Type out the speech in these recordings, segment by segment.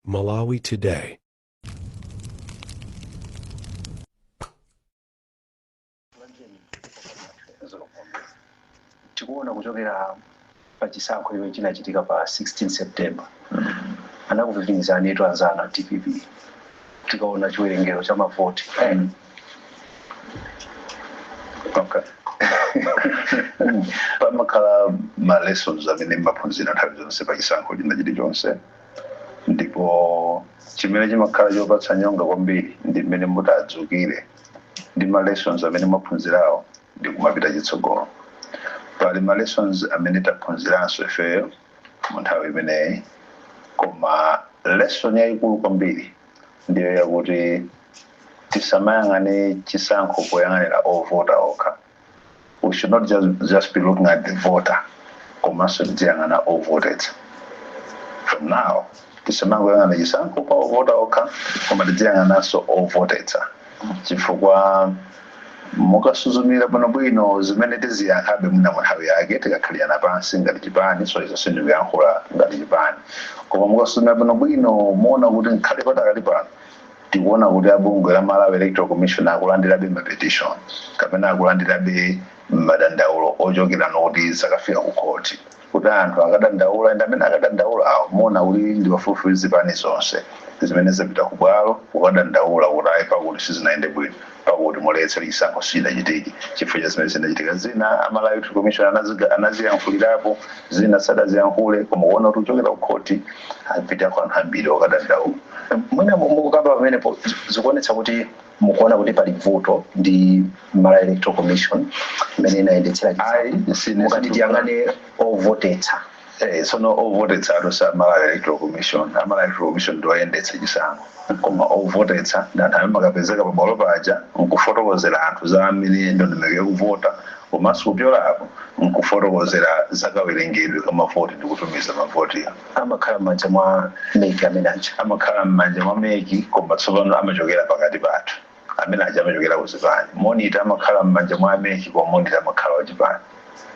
Malawi Today. Tikuona kuchokera pachisankho iwe chinachitika pa 16 September. Anakuviviniza netu anzana TPP. Tikaona chiwerengero cha mavoti. Okay. Pamakhala ma lessons amene maphunzira nthawi zonse pachisankho china chonse. Ndipo chimene chimakhala chopatsa nyonga kwambiri ndi mmene mutadzukire ndi ma lessons amene maphunzirawo ndi kumapita chitsogolo. Pali ma lessons amene taphunziranso ifeyo mu nthawi imeneyi, koma lesson yayikulu kwambiri ndiyo yakuti tisamayang'ane chisankho poyang'anira ovota okha. We should not just be looking at the voter, komanso tiyang'ana ovoted. From now, tisamayang'ana chisankho pa ovota okha, koma tiyang'ananso ovoted. Chifukwa mukasuzumira bwinobwino zimene tiziyankhabe mwina mu nthawi yake tikakhalirana pansi ngati chipani, so izo sindikuyankhula ngati chipani. Koma mukasuzumira bwinobwino muona kuti nkhale patakati pano tikuona kuti abungwe la Malawi Electoral Commission akulandirabe ma petition kapena akulandirabe madandaulo ochokera notice akafika ku court kuti anthu akadandaula ndi amene akadandaula awo muona kuti ndi pafupifupi zipani zonse zimene zapita ku bwalo kukadandaula kuti ayi pakuti sizinaende bwino, pakuti muletse chisankho sichidachitike chifukwa cha zimene zinachitika. Zina a Malawi Electoral Commission anaziyankhulirapo, zina sadaziyankhule, koma kuona kuti uchokera ku court apita kwa anthu ambiri okadandaula. Mwina mukukamba pamenepo zikuonetsa kuti mukuona kuti pali vuto ndi Malawi Electoral Commission imene inayendetsera mukati tiyang'ane ovotetsa. Sono ovotetsa atosa Malawi Electoral Commission. Malawi Electoral Commission ndo ayendetsa chisankho, koma ovotetsa ndi anthu amene makapezeka pabwalo paja nkufotokozera anthu za amene ndondomeko kuvota, komanso kupyolapo nkufotokozera zakawerengedwe kamavoti ndi kutumiza mavoti. Amakhala m'manja mwa meki amene aja. Amakhala m'manja mwa meki, koma tsopano amachokera pakati pathu amene aja amachokera ku zipani. Monitor amakhala m'manja mwa meki, koma monitor amakhala wa chipani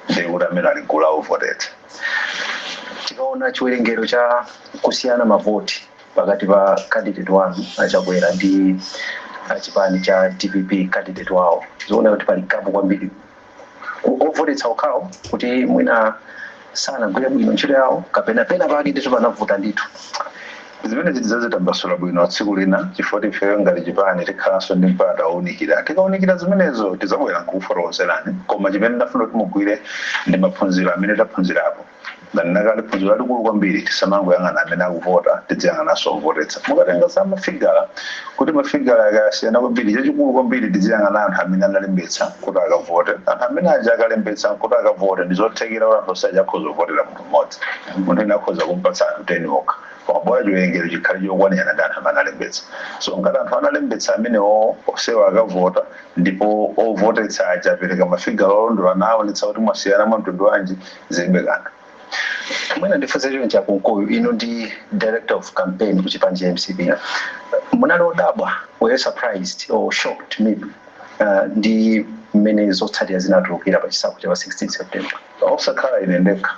ndi kuti amene ali gulu la ovotetsa. Tikaona chiwerengero cha kusiyana mavoti pakati pa candidate wanu achakwera ndi chipani cha TPP candidate wawo, zoona kuti pali gapu kwambiri. Ovotetsa okhawo kuti mwina sanagwire bwino ntchito yawo kapena pena pake ndithu panavuta ndithu. Zimene zidzazitambasulira bwino tsiku lina, chifukwa ifeyo ngati chipani tikhalanso ndi mpata owunikira. Tikawunikira zimenezo tidzabwera nkufotokozerani, koma chimene ndafuna kuti mugwire ndi maphunziro amene taphunzirapo. Nakali phunziro lalikulu kwambiri, tisamangoyang'ana amene akuvota, tiziyang'ananso ovotetsa. Mukatenga za mafigala kuti mafigala akasiyana kwambiri, chachikulu kwambiri tiziyang'ana anthu amene analembetsa kuti akavote. Anthu amene aja akalembetsa kuti akavote ndizothekera kuti anthu onse akhoza kuvotera munthu mmodzi. Munthu ena akhoza kumpatsa anthu 10 okha. Koma bora chiwerengero chikhale chokwanirana ndi anthu amene analembetsa. So ngati anthu analembetsa amenewo onsewo akavota, ndipo ovotetsa aja apereka mafigala olondola nawo nditsa kuti mwasiyana mwa mtundu wanji, zilibe kanthu. Mwina ndifunse chiro chakunkoyo ino ndi director of campaign kuchipani cha MCP. Munali odabwa, were surprised or shocked maybe ndi mmene zotsatira zinatulukira pa chisankho cha 16 September? Osakhala ine ndekha,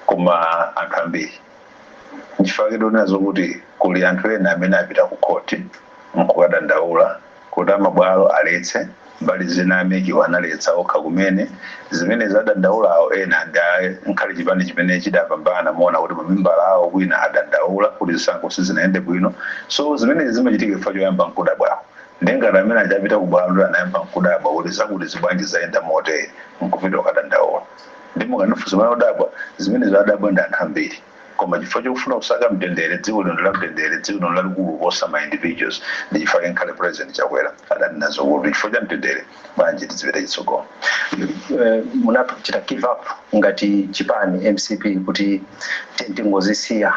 koma anthu ambiri. Nchifukwa donazo kuti kuli anthu ena amene apita ku court nkukadandaula kuti amabwalo aletse, mbali zina ameki analetsa okha kumene zimene zadandaulawo ena ndi nkhali chipani chimene chidapambana muona kuti mamimbala awo kwina adandaula kuti zisankho sizinaende bwino. So zimene zimachitika chifukwa choyamba nkudabwawo. Ndengati amene ajapita kubwalo anayamba nkudabwa kuti zakuti zibwanji zayenda motere nkupita kukadandaula. Ndi mukanifunsa zimene odabwa, zimene zadabwa ndi anthu ambiri. Koma chifukwa chokufuna kusaka mtendere, dziko lino la mtendere, dziko lino lalikulu kuposa ma individuals, ndi chifukwa nkhale president chakwera adani nazo kuti chifukwa cha mtendere bwanji tizipita chitsogolo. Munachita give up ngati chipani MCP kuti tingozisiya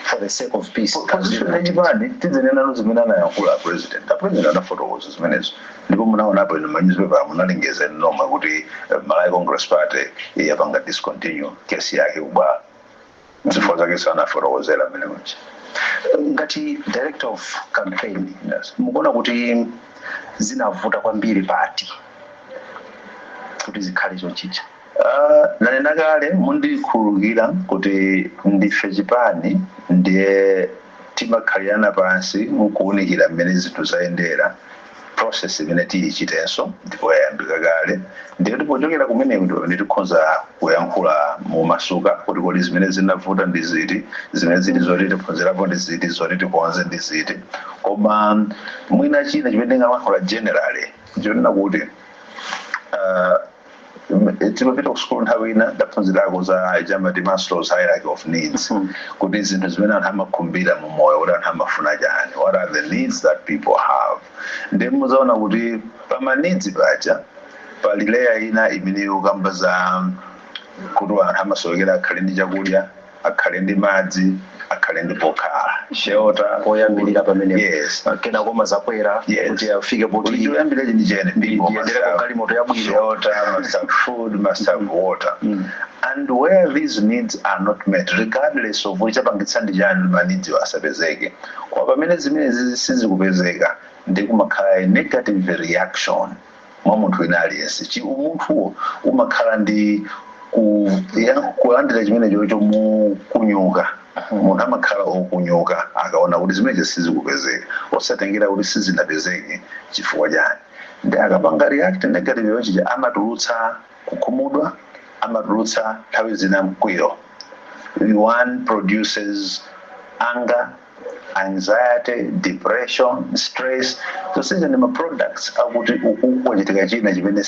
for the sake of peace. Position ya chipani tidzinena zimene anayankhula president. President anafotokoza zimenezo. Ndipo munaona apo ino manyuzipepa munalengeza nomwe kuti Malawi Congress Party yapanga discontinue kesi yake kubwalo. Zifo zake sana fotokozera mene mchi. Ngati director of campaign, mukuona kuti zinavuta kwambiri party kuti zikhale chochicha. Nanena kale mundikhululukira kuti ndife chipani ndiye timakhalirana pansi mukuwunikira mmene zinthu zayendera process imene tiyichitenso ndipo yayambika kale ndiyo tipochokera kumeneko nditikhoza kuyankhula mu masuka kuti kodi zimene zinavuta ndi ziti zimene ziti zoti tiphunzirapo ndi ziti zoti tikonze ndi ziti koma mwina china chimene ndingalankhula generally ndichonena kuti timapita kusukulu nthawi ina ndaphunzirako za chamati Maslow's hierarchy of needs kuti zinthu zimene anthu amakhumbira mu moyo kuti anthu amafuna chani, what are the needs that people have. Ndi muzaona kuti pama needs paja pali layer ina imene yokamba za kuti anthu amasowekera akhale ndi chakudya, akhale ndi madzi, akhale ndi pokhala shelter oyambirira pamene yes kena koma zakwera kuti afike poti oyambirira ndi chene ndiyendera kukali moto yabwino shelter, must have food, must have water. And where these needs are not met, regardless of which apangitsa ndi chani ma needs asapezeke, kwa pamene zimene sizikupezeka ndi kumakhala negative reaction mwa munthu wina aliyense chi umunthu umakhala ndi kulandira chimene chocho kunyuka munthu amakhala okunyuka akaona kuti zimene sizikupezeka osatengera kuti sizinapezeke chifukwa chani ndi akapanga react negative yonchi amatulutsa kukhumudwa amatulutsa nthawi zina mkwiyo. One produces anger, anxiety, depression, stress. So since the products akuti ukuchitika china chimene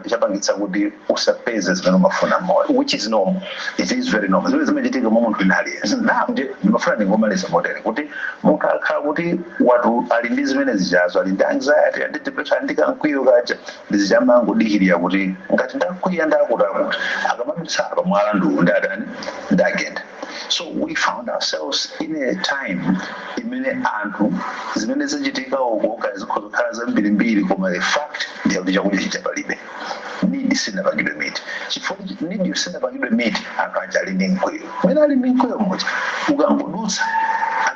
chapangitsa kuti usapeze zimene umafuna moyo, which is normal. It is very normal. Zimene zimachitika mu munthu wina aliyense. Now ndimafuna ndingomaliza motere kuti munthu akhala kuti watu ali ndi zimene zichazo, ali ndi anxiety, ali ndi depression, ali ndi kamkwiyo kaja ndizichamangodikirira kuti ngati ndakwiya ndakutakuti akamabisa apa mwalandu ndadani ndagenda. So we found ourselves in a time imene anthu zimene zachitika uko zikhala zambirimbiri koma the fact ndi kuti chakudya chichapalibe. Need sinapangidwe miti. Chifukwa need sinapangidwe miti anthu achali ndi mkwiyo. Mwina ali ndi mkwiyo mmoja ukangodutsa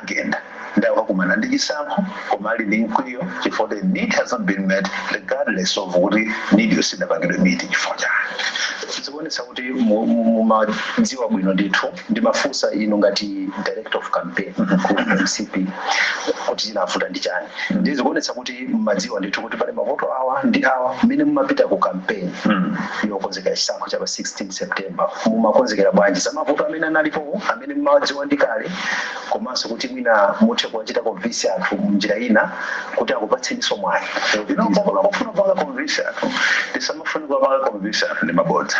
agenda ndawakumana ndi chisankho koma ali ndi mkwiyo chifukwa the need hasn't been met regardless of kuti need sinapangidwe miti chifukwa chani. Zikuonetsa kuti mumadziwa bwino ndithu ndimafunsa inu ngati director of campaign ku MCP kuti chinavuta ndi chani. Ndizikuonetsa kuti mumadziwa ndithu kuti pali mavoto awa ndi awa mmene mumapita ku campaign yokonzekera chisankho cha pa 16 September mumakonzekera bwanji za mavoto amene analipo amene mumadziwa ndi kale komanso kuti mwina muthe kuwachita convince anthu munjira ina kuti akupatseniso mwayi. Kufuna kupanga convince anthu tisamafuna kupanga convince anthu ndi mabodza.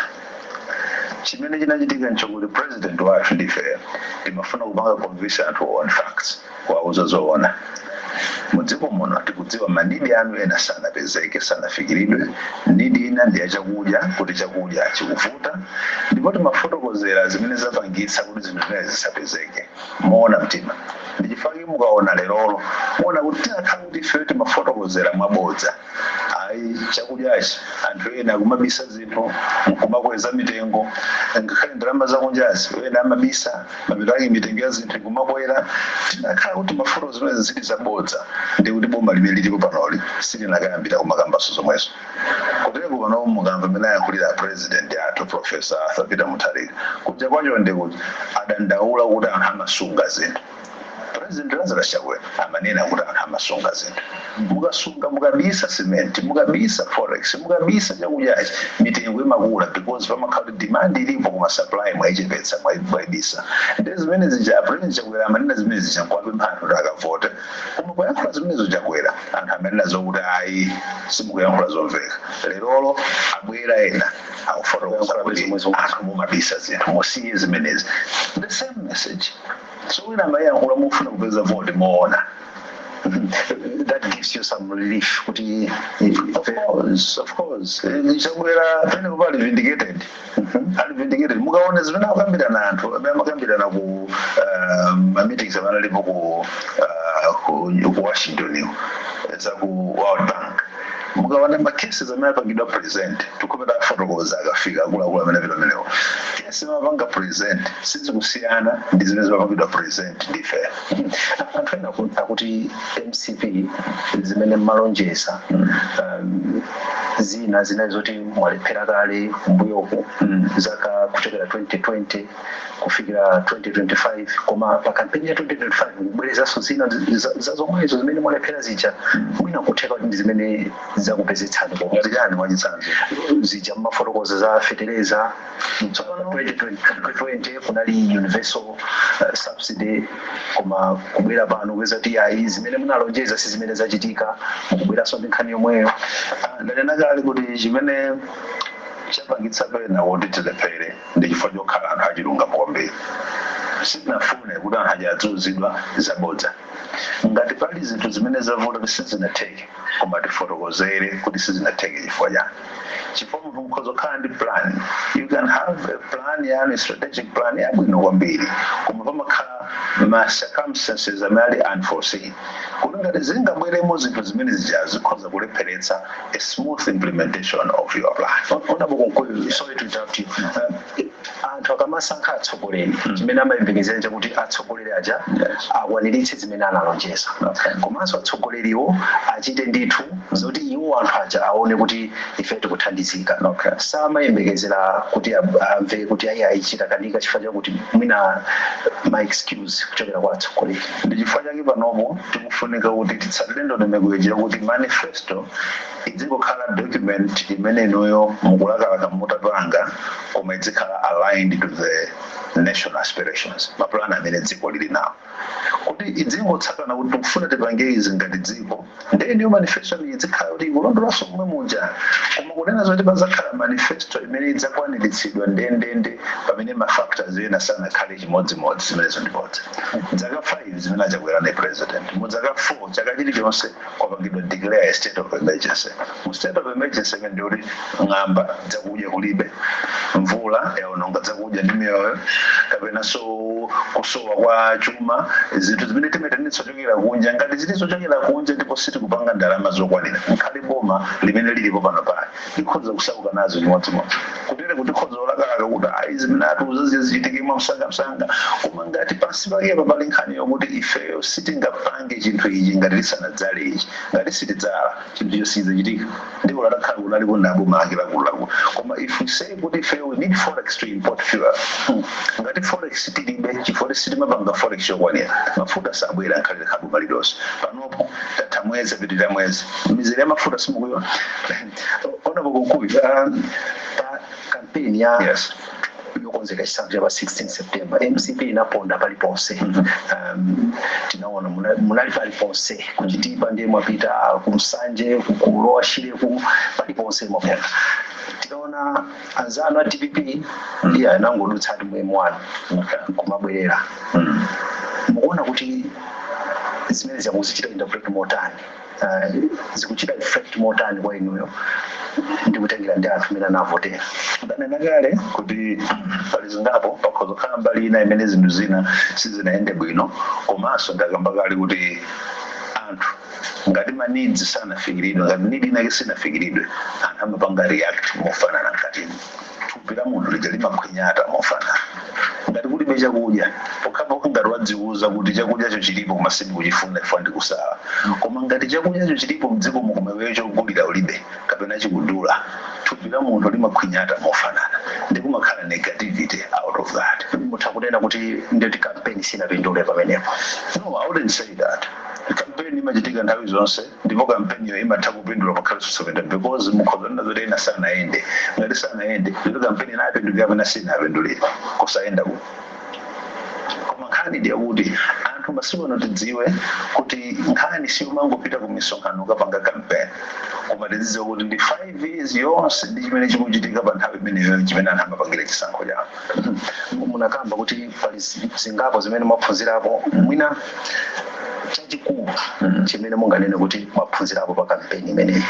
Chimene chinachitika nchokuti president wathu ndife timafuna kupanga convince anthu on facts wauza zoona. Mudziko muno tikudziwa manidi anu ena sanapezeke sanafikiridwe. Nidi ina ndi yachakudya kuti chakudya chikuvuta ndipo timafotokozera zimene zapangitsa kuti zinthu zimene zisapezeke moona mtima. Ndichifukwa mukaona lerolo muona kuti tinakhala kuti ife timafotokozera mwabodza ayi chakudyachi anthu ena akumabisa zinthu kumakweza mitengo ngakhale ndalama zakunjazi ena amabisa mapito ake mitengo ya zinthu kumakwera. Tinakhala kuti mafoto zimene zili zabodza ndi kuti boma limene lilipo panoli silinakayambira kumakambaso zomwezo. Kutero pano mukamba amene ayankhulira president athu Professor Arthur Peter Mutharika kuja kwacho ndi kuti adandaula kuti anthu amasunga zinthu. President Lazarus Chakwera amanena kuti anthu amasunga zinthu. Mukasunga mukabisa cement, mukabisa forex, mukabisa chakudyachi mitengo imakula because pamakhala demand ilipo koma supply mwaichepetsa mwaibisa. Ndi zimene zija President Chakwera amanena zimene zija kwabe mphathu akavote. Koma kuyankhula zimene Chakwera anthu amanena zokuti ayi simukuyankhula zomveka. Lerolo abwera ena akufotokoza kuti anthu mumabisa zinthu musiye zimenezi. The same message. So when I'm here, I'm moving to the vote more. That gives you some relief. Of course. Nobody vindicated. Vindicated. Mugaone is now kambira na antu. Kambira na ku meetings abana lipo ku Washington. It's a World Bank. mukawana makesi amene apangidwa present tikupeta fotokoza akafika akuluakulu amene vilamenewo kesi mapanga present sizikusiyana ndi zimene zimapangidwa present ndife anthu ena akuti MCP zimene mmalonjeza zina zoti mwalephera kale kumbuyoku zaka kuchokera 2020 kufikira 2025 koma pa kampeni ya 2025 kubwerezanso zina zazomwezo zimene mwalephera zija mwina kutheka kuti ndi zimene zakupezetsani ngati mwachitsanzo zija mmafotokoza za fetereza 2020 kunali universal subsidy koma kubwera pano kweza kuti ayi zimene munalonjeza si zimene zachitika mukubweranso ndi nkhani yomweyo ndanena kale kuti chimene chapangitsa pena kuti tilephere ndi chifukwa chokhala anthu achilungamo kwambiri sitinafune kuti anthu achadzuzidwa zabodza ngati pali zinthu zimene zavuta kuti sizinatheke koma tifotokozere kuti sizinatheke chifukwa chani chifukwa munthu mukhoza kukhala ndi plan you can have a plan yani strategic plan yabwino kwambiri koma pamakhala ma circumstances amene ali unforeseen kuti ngati zingabweremo zinthu zimene zija zikhoza kulepheretsa a smooth implementation of your plan. Sorry to interrupt you. Anthu akamasankha atsogoleri chimene amayembekezera chakuti atsogoleri aja akwaniritse zimene analonjeza komanso atsogoleriwo achite ndithu zoti iwo anthu aja aone kuti ife tikuthandizika samayembekezera kuti amve kuti ayi ayichita kanika chifukwa chakuti mwina ma excuse kuchokera kwa atsogoleri ndi chifukwa chake panopo tikufunika kuti titsatire ndondomeko ija kuti manifesto izikokhala document imene inoyo mukulakalaka mutapanga koma izikhala aligned to the national aspirations mapulani amene dziko lili nawo kuti idzingotsatana kuti tikufuna tipange izi ngati dziko then yo manifesto izikhala kuti ikulondolanso kumwe muja koma kunena zoti pazakhala manifesto imene idzakwaniritsidwa ndendende pamene mafactors ena sanakhale chimodzimodzi zimenezo ndibodza dzaka 5 zimene achakwera ne president mudzaka 4 chaka chilichonse kwapangidwa declare a state of emergency mu state of emergency ndi kuti ng'amba dzakudya kulibe mvula yaononga dzakudya ndi miyoyo kapena so kusowa kwa chuma zinthu zimene timetanitsa chokera kunja ngati zilizochokera kunja ndipo sitikupanga ndalama zokwanira nkhale boma limene lilipo pano pale likhoza kusauka nazo chimodzimodzi kutero kuti khoza olakalaka kuti ayi zimene atiuza zichitike msanga koma ngati pansi pakepa pali nkhani yokuti ifeyo sitingapange chinthu ichi ngati lisanadzale ichi ngati sitidzala chinthu chosichitika ndipo latakhala kunali kunabo maakira kulako koma if we say kuti ifeyo we need forex to import fuel ngati forex tilibe chifukwa sitimapanga forex yokwanira mafuta sabwera nkhale khabu malidoso panopo tatha mwezi pitira mwezi mizere ya mafuta simukuyo ona bokukubi pa kampeni ya yokonzeka chisanzo cha 16 September MCP inaponda paliponse tinaona munali paliponse kuchitipa ndiye mwapita kumsanje kulowa shire paliponse mwapita tikaona anzano a DPP ndiye anangodutsa ati mwemwana kumabwerera mukuona kuti zimene zakuzichita interpret motani zikuchita effect motani kwa inuyo ndikutengera ndi anthu amene anavotera ndanena kale kuti pali zingapo pakhoza kukhala mbali ina imene zinthu zina sizinaende bwino komanso ndakamba kale kuti anthu ngati ma needs sanafikiridwe ngati need inake sinafikiridwe anthu amapanga react mofanana mkatini thupi la munthu lija limakhwinyata mofanana ngati kulibe chakudya pokhapokha ngati wadziuza kuti chakudyacho chilipo koma sindikuchifuna chifukwa ndikusala koma ngati chakudyacho chilipo mdziko mukumeweyo chokugulira ulibe kapena chikudula thupi la munthu limakhwinyata mofanana ndi kumakhala negativity out of that mutha kunena kuti ndeti campaign sinapindule pamenepo no I wouldn't say that campaign imachitika nthawi zonse ndipo campaign yo imatha kupindula pakhala susovenda because mukhoza nazo tena sanaende ngati sanaende ndipo campaign inapindulira kapena sinapindulira kusaenda ku koma nkhani ndiye kuti anthu masiku ano tidziwe kuti nkhani siumangopita ku misonkhano ukapanga campaign koma tidziwe kuti ndi 5 years yonse ndi chimene chikuchitika pa nthawi imeneyo chimene anthu amapangira chisankho chawo munakamba kuti pali zingapo zimene mwaphunzirapo mwina chachikulu chimene munganene kuti mwaphunzirapo pa kampeni imeneyi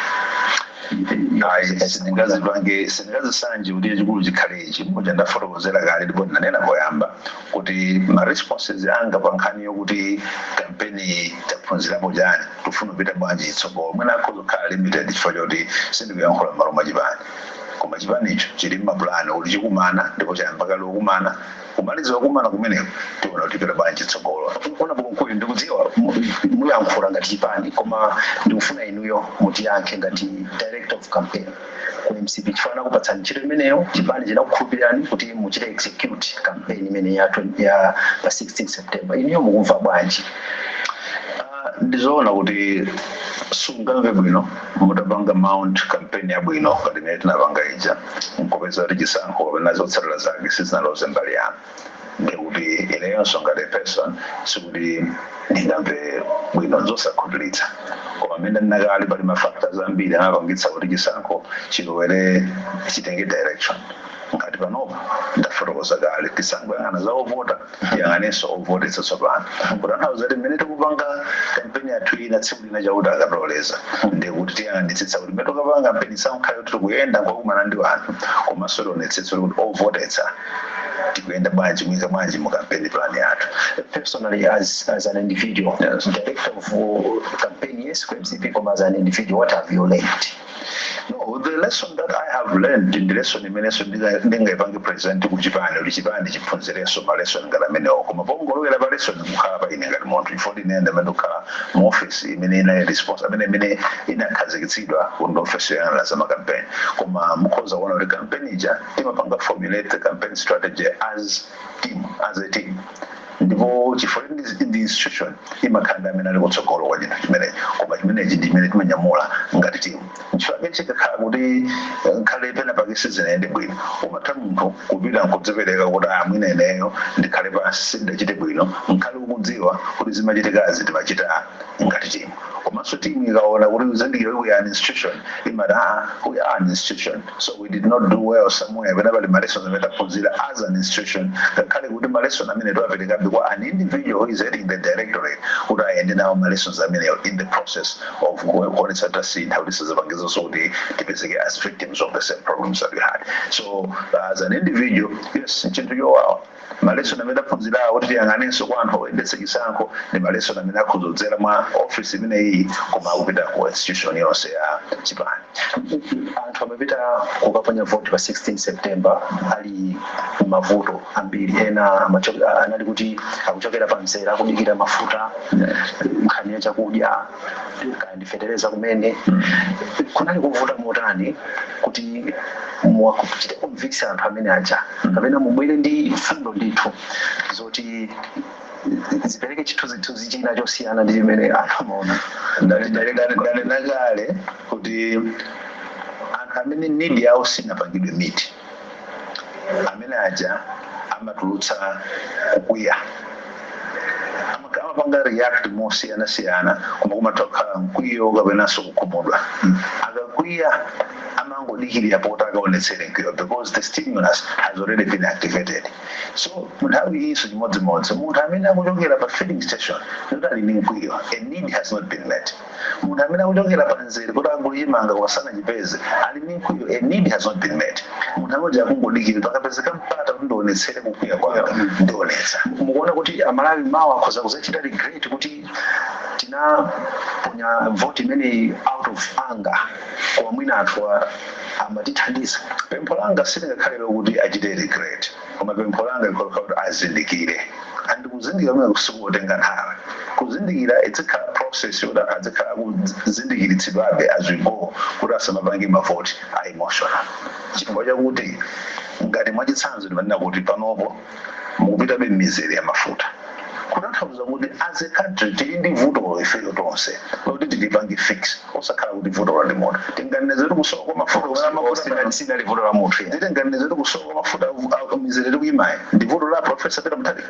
sindingazisanje kuti chikulu chikhale ichi muja ndafotokozera kale ndipo ndinanena poyamba kuti ma responses anga pa nkhani yokuti kampeni taphunzirapo chani tufuna kupita bwanji itsogolo mwina akhoza kukhala limited chifukwa choti sindikuyankhula m'malo mwa chipani koma chipani icho chili mmapulani kuti chikumana ndipo chayamba kale kukumana kumaliza kumana kumeneko tiona kuti tipita bwanji itsogolo ona bukulu ndikudziwa muyankhula ngati chipani koma ndikufuna inuyo mutiyankhe ngati director of campaign ku MCP chifana kupatsani ntchito imeneyo chipani chinakukhulupirani kuti muchite execute campaign imene ya pa 16 September inuyo mukumva bwanji? Ndizoona kuti sungamve bwino mutapanga mount campaign ya bwino kati imene tinapanga ija nkupeza kuti chisankho kapena zotsatira zake sizinaloze mbali yanu ndikuti ineyonso ngati person sikuti ndingamve bwino zosakhutulitsa koma amene ndinakali pali mafactors ambiri amapangitsa kuti chisankho chilowere chitenge direction ngati panopo ndafotokoza kale tisangoyang'ana za ovota tiyang'anenso ovotetsa tsopano kutanthauza kuti mmene tikupanga kampeni yathu ina tsiku lina chakuti akatoleza ndikuti tiyang'anitsitsa kuti mmene tikapanga kampeni sankhale kuti tikuyenda ngokumana ndi wanthu komanso tionetsetse kuti ovotetsa tikuyenda bwanji mwika bwanji mu campaign plan yathu. Personally as an individual, yes. Director of campaign, yes, MCP, as an individual, what have you learned? No, the lesson that I have learned in the lesson in lesson ndingayipange present kuchipani kuti chipani chiphunzireso ma lesson ngalamenewo koma pongolowera pa lesson mukhala pa ine ngati munthu ifoti inenda amene ukhala mu office imene ina response amene inakhazikitsidwa kundi office yoyang'anira za makampeni koma mukhoza kuona kuti campaign ija timapanga formulate the campaign strategy as a team ndipo chifukwa ndi institution imakhanda amene ali kutsogolo kwa chinthu chimene koma chimenechi ndi chimene timanyamula ngati timu chifukwa chikakhala kuti nkhale pena pakisi zinayende bwino umatha munthu kupita nkudzipereka kuti mwina ineyo ndikhale pansi sindachite bwino nkhale ukudziwa kuti zimachitikazi timachita ngati timu komanso timu ikaona kuti uzindikira we are an institution imati we are an institution so we did not do well somewhere pena pali malesson amene taphunzira as an institution ngakhale kuti malesson amene tiwaperekabe kwa an individual who is heading the directorate kuti ayende nawo malessons amene in the process of kuonetsa tasintha kuti sizipangizo so kuti tipezeke as victims of the same problems that we had so as an individual yes chinthu chowawa malesson amene taphunzira kuti tiyang'anenso kwa anthu oyendetsa chisankho ndi malesson amene akhuzodzera mwa office imeneyi koma akupita ku institution yonse ya chipani. Anthu amapita kukaponya vote pa 16 September ali mavuto ambiri ena anali kuti akuchokera pa mzera akudikira mafuta nkhani ya chakudya kandi fetereza kumene kunali kuvuta motani kuti muwakuchite convince anthu amene aja kapena mubwere ndi fundo ndithu zoti zipereke chithunzi china chosiyana ndi chimene anthu amaona ndakale kuti anthu amene need yawo sinapangidwe miti amene aja amatulutsa kukwiya amapanga react mosiyana koma kumatokhala mkwiyo kapenanso kukhumudwa akakwiya amangodikirira poti akaonetsere mkwiyo because the stimulus has already been activated so munthawi inso chimodzimodzi munthu amene akuchokera pa filling station kuti ali ndi mkwiyo a need has not been met munthu amene akuchokera pa nzere kuti angoyimanga kwasana chipeze ali ndi mkwiyo a need has not been met munthu amodzi akungodikirira pakapezeka mpata kuti ndionetsere kukwiya kwanga ndionetsa mukuona kuti amalawi mawa akhoza kuzachita regret kuti tinaponya vote imene out of anger kwa mwina anthu amatithandiza pempho langa silingakhalero kuti achite regret koma pempho langa likholokhala kuti azindikire andikuzindikira kumene kusikutenga nthawi kuzindikira it's a process yoti adzikhala kuzindikiritsidwabe as we go kuti asamapange mavoti a emotional chifukwa chakuti ngati mwachitsanzo ndimanena kuti panopo mukupitabe m'mizere ya mafuta kutanthauza kuti as a country tili ndi vuto ifeyo tonse kuti tilipange fix osakhala kuti vuto la moto tinganizatu kusowa kwa mafuta sinali vuto la munthu tinganizatu kusowa kwa mafuta mizere tikuyimayi ndi vuto la Professor Peter Mutharika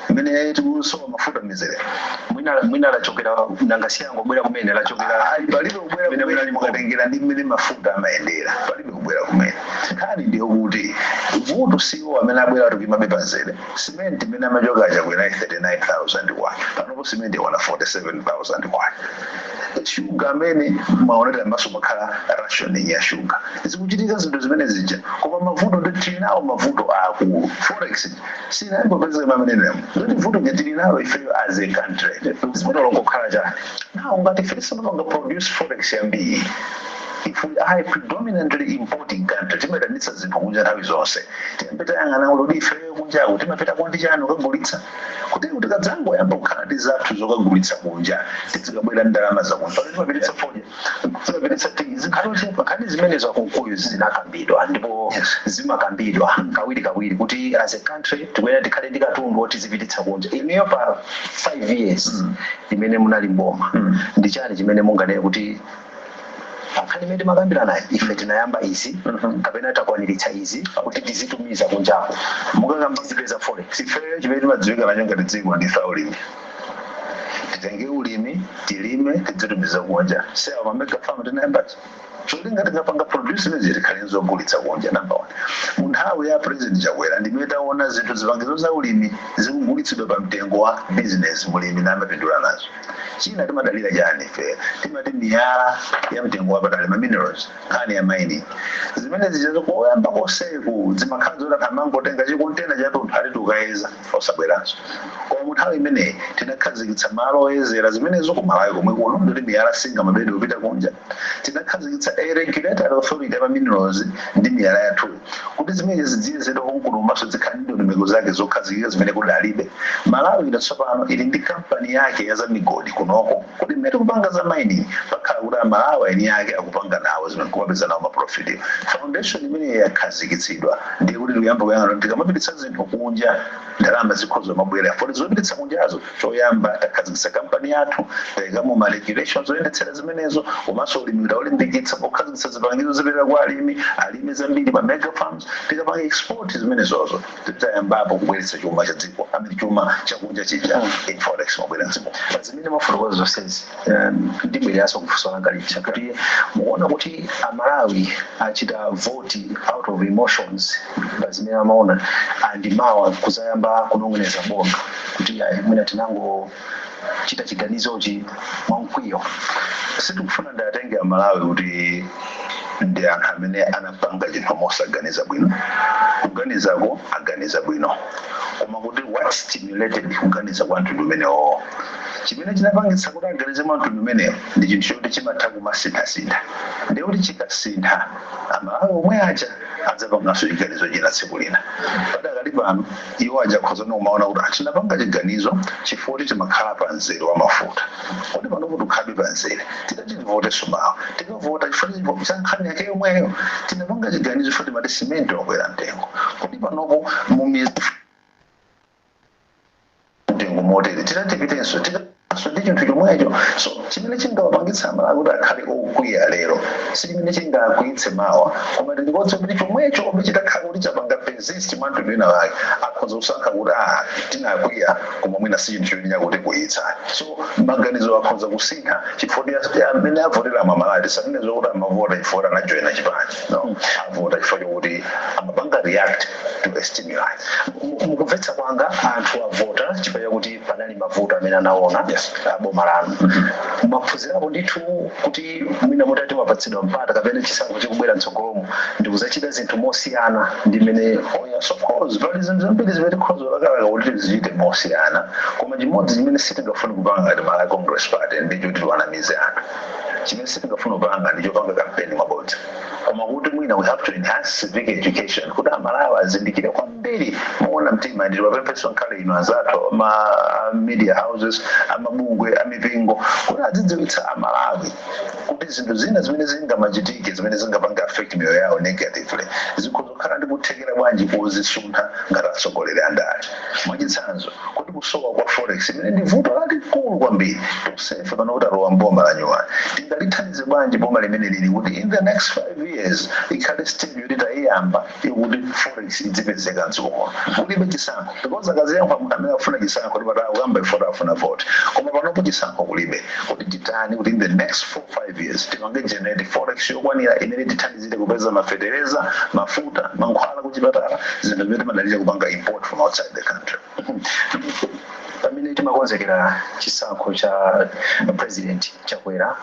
imene tikusowa mafuta mizere mwina lachokera nangasiyango bwera kumene lachokera palibe kubwera mukatengera ndi mmene mafuta amayendera palibe kubwera kumene nkhani ndiyo kuti vuto siwo amene abwera tukimabe panzere simenti imene amachoka achakwera 39,000 kwacha panopo simenti wana 47,000 kwacha shuga amene maonera maso makhala rationing ya shuga zikuchitika zinthu zimene zija koma mavuto ndi tili nawo mavuto aku forex sinayamba peza mamenene ndi vuto tili nawo ifeyo as a country zimene lokokhala chani nawo ngati ife tisamapanga produce forex yambiri. If we are a predominantly importing country, timadanitsa zinthu kunja nthawi zonse timpeta yang'ana ulodi ifeyo kunjaku timapita kundi chani ukagulitsa kuti tikadzango yamba kukhala ndi zathu zokagulitsa kunja tizikabwera ndalama zakunja timapititsa foja timapititsa zinkhaluchepa nkhani zimenezo akunkuyu zinakambidwa ndipo zimakambidwa kawiri kuti as a country tikuyenera tikhale ndi katundu oti zipititsa kunja ineyo pa 5 years imene munali mboma ndi chani chimene munganene kuti akhani mede makambira naye ife tinayamba izi kapena takwaniritsa izi kuti tizitumiza kunjaku mukakamba zipeza forex ife chimene timadziwika nacho ngati dziko ndi ulimi titenge ulimi tilime tizitumiza kunja sewa mamega farm tinayamba cholinga tikapanga produce nezi tikhale zogulitsa kunja number 1 munthawi ya president Chakwera ndimetaona zinthu zipangizo za ulimi zikugulitsidwa pa mtengo wa business mulimi na mapindula nazo china timadalira chani ife timati miyala ya mtengo wapatali ma minerals nkhani ya mining zimene zijazo koyamba koseku zimakhala zoti amangotenga chikontena chatontho ali tukayeza osabweranso koma munthawi imeneyi tinakhazikitsa malo oyezera zimenezo kumalawi komwe kuno ndoti miyala singa mabedi opita kunja tinakhazikitsa a regulatory authority ya minerals ndi miyala yathu kuti zimene zidziyezera konkulu maso zikhale ndi ndondomeko zake zokhazikika zimene kuti alibe malawi inatsopano ili ndi kampani yake ya za migodi kunoko kuti mmene kupanga za mining pakhala kuti amalawi eni yake akupanga nawo zimene kuwapeza nawo maprofit foundation imene yakhazikitsidwa ndiye kuti luyamba kuyang'ana kuti tikamapititsa zinthu kunja ndalama zikhoza mabwera foti zopititsa kunjazo choyamba takhazikitsa kampani yathu tayikamo ma regulations oyendetsera zimenezo komanso ulimi taulimbikitsa pokhazikitsa zipangizo zipita kwa alimi zambiri pa mega farms tikapanga export zimenezozo titayambapo kubweretsa chuma cha dziko amene chuma chakunja chija in forex mabwera dziko zimene mafulokozo zonsezi ndibwereranso kufunsa ngalicha kuti muona kuti amalawi achita vote out of emotions bazimene amaona andimawa kuzayamba kunong'oneza bonga kuti mwina tinango chita chiganizochi mwankwiyo sitikufuna ndatenge amalawi kuti ndi anthu amene anapanga chinthu mosaganiza bwino kuganizako aganiza bwino koma kuti what stimulated kuganiza kwa anthu umenewo chimene chinapangitsa kuti aganize mwa anthu umenewo ndi chinthu choti chimatha kumasintha ndi kuti chikasintha amalawi omwe aja adzapanganso chiganizo china tsiku lina padakali pano iwo aja khoza umaona kuti achinapanga chiganizo chifukwa chimakhala pa nzeru wa mafuta kuti panopo tikhabe pa nzere titativote sumawo tikavota chifukwa cha nkhani yake yomweyo tinapanga chiganizo chifukwa timati simenti wakwera mtengo kuti panopo mumiyezi mtengo motere titatipitenso so ndi chinthu chomwecho so chimene chingawapangitsa amalawi kuti akhale okwiya lero si chimene chingakwiyitse mawa koma ndingodza kuti chomwecho omwe chitakhala kuti chapanga persist mwa anthu ena wake akhoza kusankha kuti tinakwiya koma mwina si chinthu choti chakuti kuyitsa so maganizo akhoza kusintha chifukwa amene avotera amalawi tisanene zokuti amavota chifukwa anajoyina chipani no avota chifukwa chokuti amapanga react to a stimuli mukumvetsa kwanga anthu avota chifukwa chakuti panali mavuto amene anaona boma lanu maphunzirapo ndithu kuti mwina mutati mapatsidwa mpata kapena chisankho chikubwera mtsogolomo ndi kuzachita zinthu mosiyana ndi mmene of course pali zinthu zambiri zimene tikhoza lakalaka kuti tizichite mosiyana koma chimodzi chimene sitingafuni kupanga ngati Malawi Congress Party ndicho tiwanamize anthu chimene sitingafuna kupanga ndicho panga kampeni mabodza koma kuti mwina we have to enhance civic education kuti amalawi azindikire kwambiri muona mtima ndi wapempheso nkhale ino anzathu ma media houses amabungwe amipingo kuti adzidziwitsa amalawi kuti zinthu zina zimene zingamachitike zimene zingapanga affect miyoyo yawo negatively zikhoza kukhala ndi kuthekera bwanji kuzisuntha ngati atsogoleri andale mwachitsanzo kuti kusowa kwa forex imene ndi vuto lalikulu kwambiri tosefe pano kuti alowa mboma la nyuwani tingalithandize bwanji boma limene lili kuti in the next 5 years ikhale still yoti tayiyamba ikuti forex idzipezeka mdziko kulibe chisankho because akaziyankha amene afuna chisankho kuti patala kuyamba ifota afuna vote koma panopo chisankho kulibe kuti titani kuti in the next 4-5 years tipange generate forex yokwanira imene tithandizire kupeza mafetereza mafuta mankhwala kuchipatala zinthu zimene timadalira kupanga import from outside the country pamene timakonzekera chisankho cha president chakwera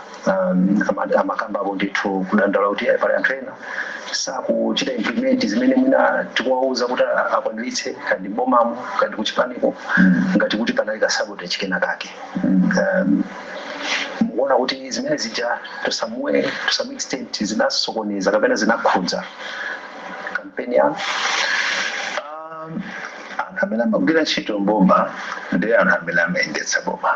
amakamba ako ndithu kudandaula kuti pali anthu ena sakuchita implement zimene mwina tikuwauza kuti akwaniritse kandi bomamo kandi kuchipaniko ngati kuti panali kasabote chikena kake. Mukuona kuti zimene zija to some extent zinasokoneza kapena zinakhudza kampeni yanu. Anthu amene amagwira ntchito mboma ndi anthu amene amayendetsa boma.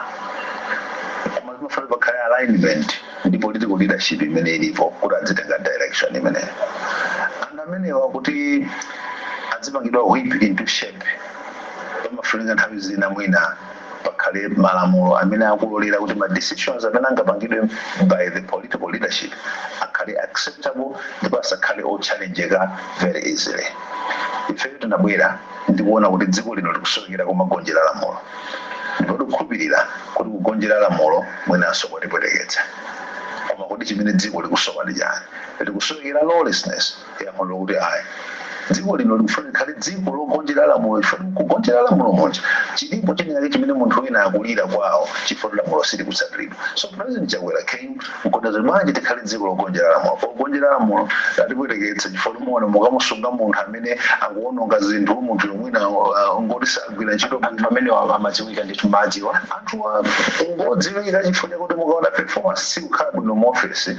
Koma zimafanira pakhale alignment ndi political leadership imene ilipo kuti azitenga direction imene. Anthu amenewa kuti azipangidwa whip into shape. Pamafunika nthawi zina mwina pakhale malamulo amene akulolera kuti ma decisions amene angapangidwe by the political leadership akhale acceptable ndipo asakhale ochallengeka very easily. Ifeyo tinabwera ndikuona kuti dziko lino likusowekera kumagonjera lamulo. Ndipo tikukhulupirira kuti kugonjera lamulo mwinanso kwatipweteketsa. Koma kuti chimene dziko likusowa ndi chani? Likusowekera lawlessness yamulo kuti ayi dziko lino likufanira khale dziko logonjera lamulo. Ifanira kugonjera lamulo monja chilipo chenake chimene munthu wina akulira kwawo chifukwa lamulo silikutsatiridwa. So President Chakwera came mkondazo manje tikhale dziko logonjera lamulo. Kugonjera lamulo latipweteketsa chifukwa muona mukamusunga munthu amene akuononga zinthu munthu mwina ngoti sagwira ntchito amene amadziwika ndithu madziwa anthu ngodziwika chifukwa kuti mukaona performance sikukhala bwino mu office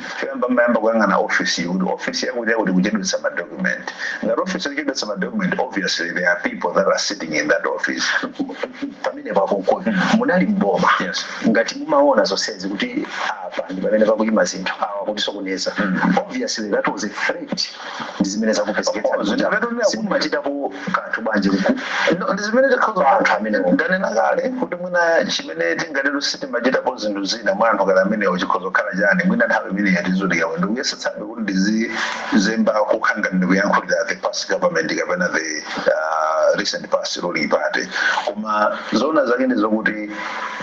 mayamba kuyang'ana office kuti office yakuti kuchedwetsa madocument. Ngati office kuchedwetsa madocument, obviously there are people that are sitting in that office. Pamene pakuko munali mboma ngati mumaona zonsezi kuti apa ndi pamene pakuyima zinthu awa kuti sokoneza. Obviously that was a threat. Ndi zimene zakupezeketsa simachitapo kanthu banje ndi zimene tikhoza anthu amene ndanena kale kuti mwina chimene tingatero sitimachitapo zinthu zina mwa anthu kale amenewo chikhoza kukhala chani mwina nthawi imene yatizotika wendo kuyesetsabe kuti ndizemba kukhanga ndikuyankhulira the past government kapena the recent past ruling party. Koma zona zake ndizokuti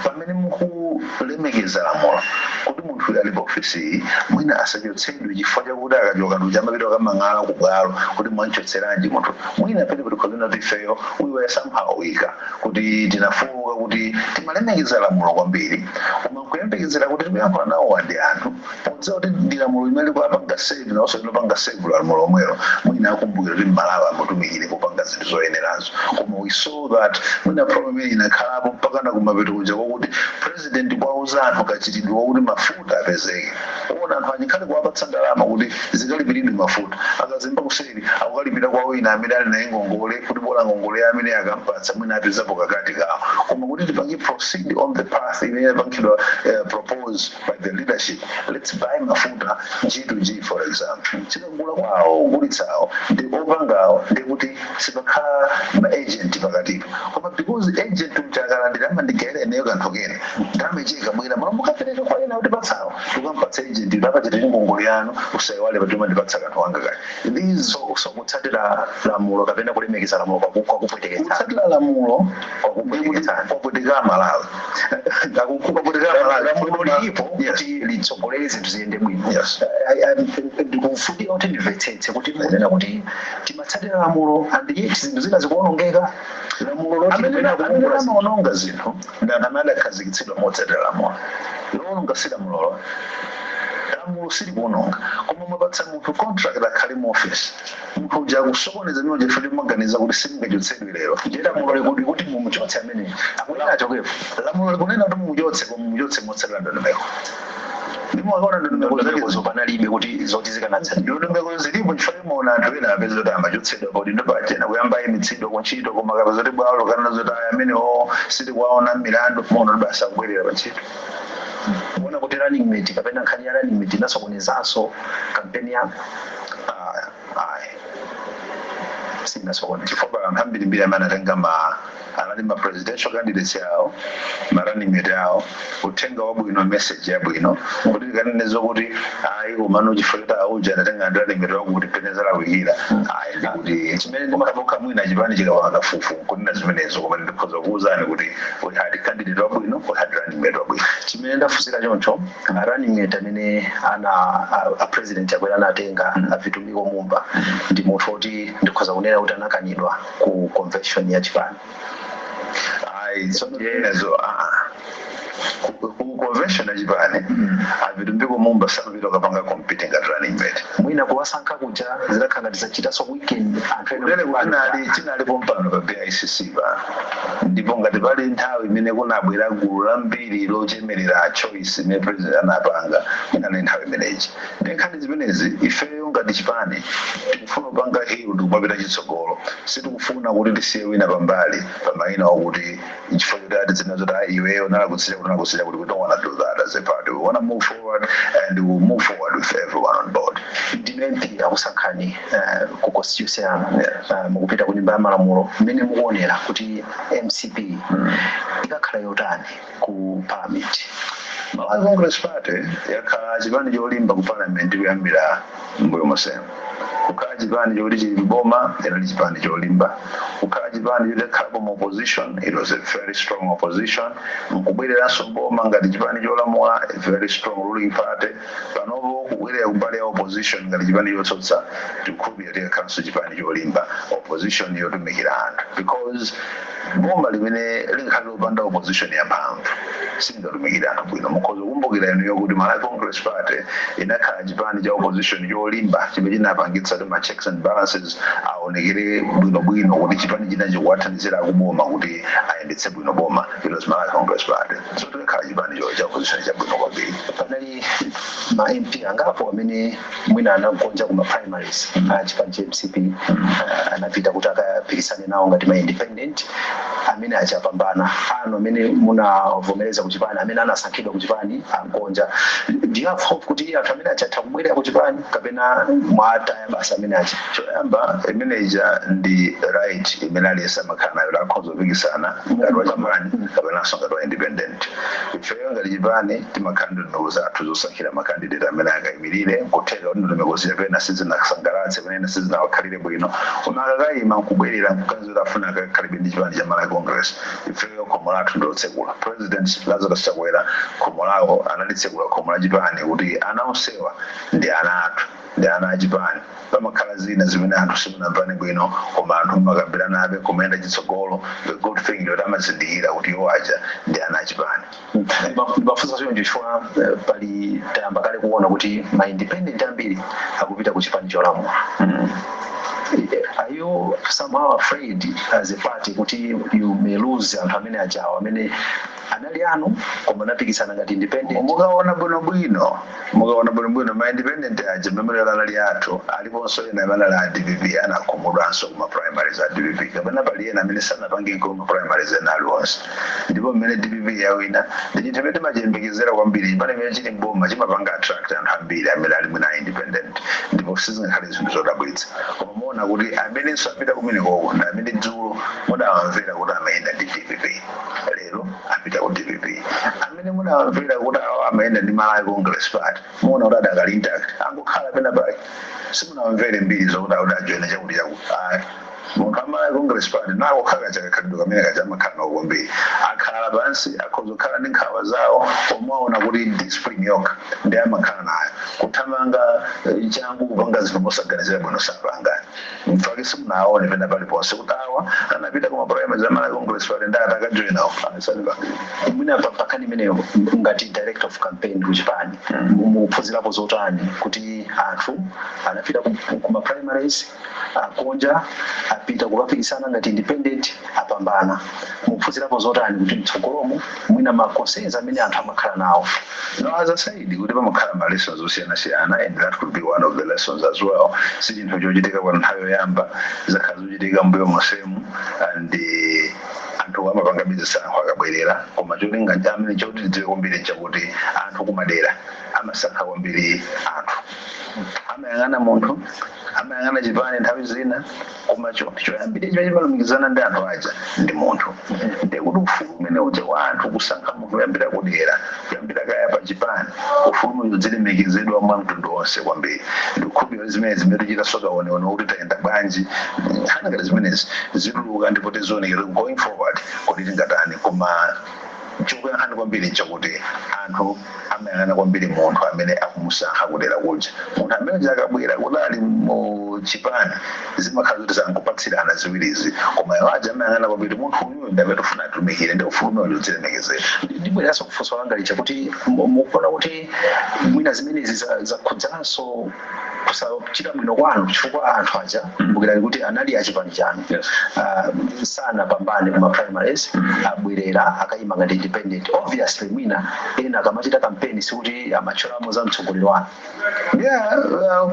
pamene mukulemekeza lamulo kuti munthu ali pa ofisi mwina asachotsedwe chifukwa chakuti akachoka ndi chamapita kamang'ala kubwalo kuti mwanchotseranji munthu mwina pene kuti khozina tifeyo we were somehow weaker kuti tinafuka kuti timalemekeza lamulo kwambiri. Koma kuyembekezera kuti tikuyankhula nawo ndi anthu podziwa kuti ndi lamulo limene likupanga save nawonso linopanga save lamulo omwelo mwina akumbukira kuti Malawi amatumikire kupanga zinthu zoyenerazo. Koma we saw that mwina problem imene inakhalapo mpaka na kumapeto kuja kwakuti president kwauza anthu kachitidwe wakuti mafuta apezeke. Kuona anthu anyikhale kuwapatsa ndalama kuti zikalipiridwe mafuta akazimba kuseri akukalipira kwa wina amene ali naye ngongole kuti bola ngongole amene akampatsa mwina apezapo kakati kawo. Koma kuti tipange proceed on the path imene yapangidwa proposed by the leadership. Let's buy mafuta G2G for example. Chikagula kwawo ugulitsawo ndi opangawo ndi kuti sipakhala ma-agent pakatipo. Koma because agent mchakalandira amandigere eneyo kanthu kene ndamecheka bwera mwana mukapereka kwa ena kuti patsawo tukampatsa agent ndapachita ngongole yanu usaiwale patuma ndipatsa kanthu wanga kale. These so kutsatira lamulo kapena kulemekeza lamulo kwakupweteketsa. Kutsatira lamulo kwakupweteketsa Malawi. Lamulo lilipo kuti litsogolere zinthu ziyende bwino. Ndikufunika kuti ndimvetsetse kuti munena kuti timatsatira lamulo and yet zinthu zina zikuonongeka. Lamulo loti amene amaononga zinthu ndi anthu amene adakhazikitsidwa motsatira lamulo. Lowononga si lamulo. Lamulo sili kuononga. Koma mwapatsa munthu contract akhale mu office. Munthu uja kusokoneza mino jefuli maganiza kuti singachotsedwe lero. Je lamulo likuti kuti mumuchotse amene akwena achokepo. Lamulo likunena kuti mumuchotse motsatira ndondomeko. Ndimo akaona ndondomeko zopanalibe kuti zoti zikanatsa. Ndondomeko zilipo chifukwa muona anthu ena apeza kuti amachotsedwa kuti ndopachena kuyamba imitsidwa kuntchito koma kapeza kuti bwalo kana zoti amenewo sili kuwaona milandu muona kuti basa kubwerera pa ntchito. Muona kuti running mate kapena nkhani ya running mate inasokonezanso kampeni yako. Sina sokona chifukwa anthu ambirimbiri amene atenga anali ma presidential candidates yawo ma running mate yawo uthenga wabwino message yabwino kuti kaneneza kuti ayi umano chifukwa auja anatenga running mate wakuti peneza la wihira ayi ndikuti chimene ndimakatoka mwina chipani chikawa kafufu kunena zimenezo koma ndikhoza kuuzani kuti we had candidate wabwino we had running mate wabwino. Chimene ndafusira choncho running mate amene a president Chakwera anatenga avitumiko mumba ndi munthu oti ndikhoza kunena kuti anakanidwa ku convention ya chipani. yenezo convention yachipani avitu ndikumumba sakupita ukapanga competing at running mate mwina kuwasankha kuja zilakhala tizacitaso weekend ulele tinalipo mpano pa BICC pa ndipo ngati pali nthawi imene kunabwera gulu lambiri lochemerera choice imene president anapanga inali nthawi imeneji nkhani zimenezi ifeyo ngati chipani tikufuna kupanga hiyo ndikumapita chitsogolo sitikufuna kuti tisiye wina pambali pamayina okuti chifukwa choti ati zina zoti iweyo nalakutsira kuti we don't want to do that as a party. We want to move forward and we will move forward with everyone on board. Ndimempi akusankhani ku constituency yanu mukupita ku nyumba ya malamulo mmene mukuonera kuti MCP ikakhala yotani ku parliament. Malawi Congress Party yakhala chipani cholimba ku parliament kuyambira mbuyo mosema. Kukhala chipani choti chili mboma era chipani cholimba. Kukhala chipani choti khala mu opposition, it was a very strong opposition. Mukubwereranso mboma ngati chipani cholamula, a very strong ruling party. Panopo kubwerera kumbali ya opposition ngati chipani chotsotsa tikukhulupirira tikakhalanso chipani cholimba opposition yotumikira anthu because mboma limene linkhala lopanda opposition yamphamvu singatumikira anthu bwino mukhoza kukumbukira inu yokuti Malawi Congress Party inakhala chipani cha opposition cholimba chimene chinapangitsa ma checks and balances aonekere bwinobwino kuti chipani chinacho kuwathandizira kuboma kuti ayendetse bwino boma it was Malawi Congress Party so tikakhala chipani cha opposition chabwino kwambiri. Panali ma MP angapo amene mwina anagonja kuma primaries chipani cha MCP anapita kuti akapikisane nawo ngati ma independent amene achapambana ano amene munavomereza kuchipani amene anasankhidwa kuchipani angonja do you have hope kuti anthu amene achatha kubwerera kuchipani kapena mwata ya basa amene acha choyamba imeneja ndi right imene aliyesa makhala nayo lakhoza kupikisana ngati wachipani kapenanso ngati wa independent ifeyo ngati chipani timakhala ndi ndondomeko zathu zosankhira makandidate amene akayimirire kutheka kuti ndondomeko zimene sizinasangalatse pamene sizinawakhalire bwino unakakayima nkubwerera nkukanzira afuna akakhalibe ndi chipani cha Malawi Congress ifeyo khomo lathu ndilotsekula president Lazarus Chakwera khomo lawo analitsekula khomo la chipani kuti ana onsewa ndi ana athu ndi ana achipani pamakhala zina zimene anthu simunamvane bwino koma anthu makambirana abe kumayenda chitsogolo the good thing yoti amazindikira kuti iwo aja ndi ana achipani. Bafusa choncho chifukwa pali tayamba kale kuona kuti ma independent ambiri akupita ku chipani cholamula. Are you somehow afraid as a party kuti you may lose anthu amene ajawa amene anali anu koma anapikisana ngati independent? Mukaona bwinobwino ma independent aja memorial anali athu aliponso ena amene ali DPP anakhumudwanso kuma primaries a DPP kapena pali ena amene sanapange kuma primaries ena aliwonse ndipo mmene DPP yawina ndichitemete machiyembekezera kwambiri pale imene chili mboma chimapanga attract anthu ambiri amene ali mwina independent ndipo sizingakhale zinthu zodabwitsa koma muona kuti amene sapita kumeneko na amene dzulo mudawamvera kuti amayenda ndi DPP lero apita ku DPP amene mudawamvera kuti amayenda ndi Malawi Congress Party muona kuti adakali intact angokhala pena pali simunawamvere mbiri zokuti ajoyina chakuti munthu Malawi Congress Party nawo khala chakakhalidwe kamene kachamakhala nakukwambiri akhala pansi akhoza kukhala ndi nkhawa zawo omwaona kuti discipline yokha ndi amakhala nayo kuthamanga changu kupanga zinthu mosaganizira bwino sapangani mfake simunaone pena paliponse kuti awa anapita kuma primaries za Malawi Congress Party ndi atakajoyinawo anisalipangira mwina pakani imeneyo ngati director of campaign kuchipani muphunzirapo zotani kuti anthu anapita kuma primaries akonja apita kukapikisana ngati independent apambana muphunzirapo zotani kuti mtsogolomo mwina ma concerns amene anthu amakhala nawo? No, as I said, kuti pamakhala ma lessons osiyana-siyana and that could be one of the lessons as well. Si chinthu chochitika kwa nthawi yoyamba zakhala zochitika mbuyo mosemu and anthu amapanga bizinesi anthu akabwerera koma cholinga chamene choti tidziwe kwambiri chakuti anthu kumadera amasankha kwambiri anthu amayang'ana munthu amayang'ana chipani nthawi zina koma choyambirira chimene chipalumikizana ndi anthu aja ndi munthu ndekuti ufulu umene uja wa anthu kusankha munthu kuyambira kudera kuyambira kaya pa chipani ufulu uzilemekezedwa mwa mtundu wonse kwambiri ndikukhulupirira zimene tichita sokaoneone kuti tayenda bwanji nkhani ngati zimenezi zituluka ndipo tizionekera going forward kuti tingatani koma chokuyang'ana kwambiri nchokuti anthu amayang'ana kwambiri munthu amene akumusankha kudera kuja munthu amene akabwera kuti ali mu chipani zimakhala kuti zankupatsirana ziwirizi koma iwo aja amayang'ana kwambiri munthu uyu ndapetofuna atumikire ndi ufuna umene udzilemekezera ndibweranso kufunsa langa licha kuti mukuona kuti mwina zimenezi zakhudzanso kusachita bwino kwanu chifukwa anthu aja mbukirani kuti anali achipani chanu sanapambane kuma primaries abwerera akayima ngati independent obviously mwina ena akamachita kampeni sikuti amachoramo za mtsogoleri wanu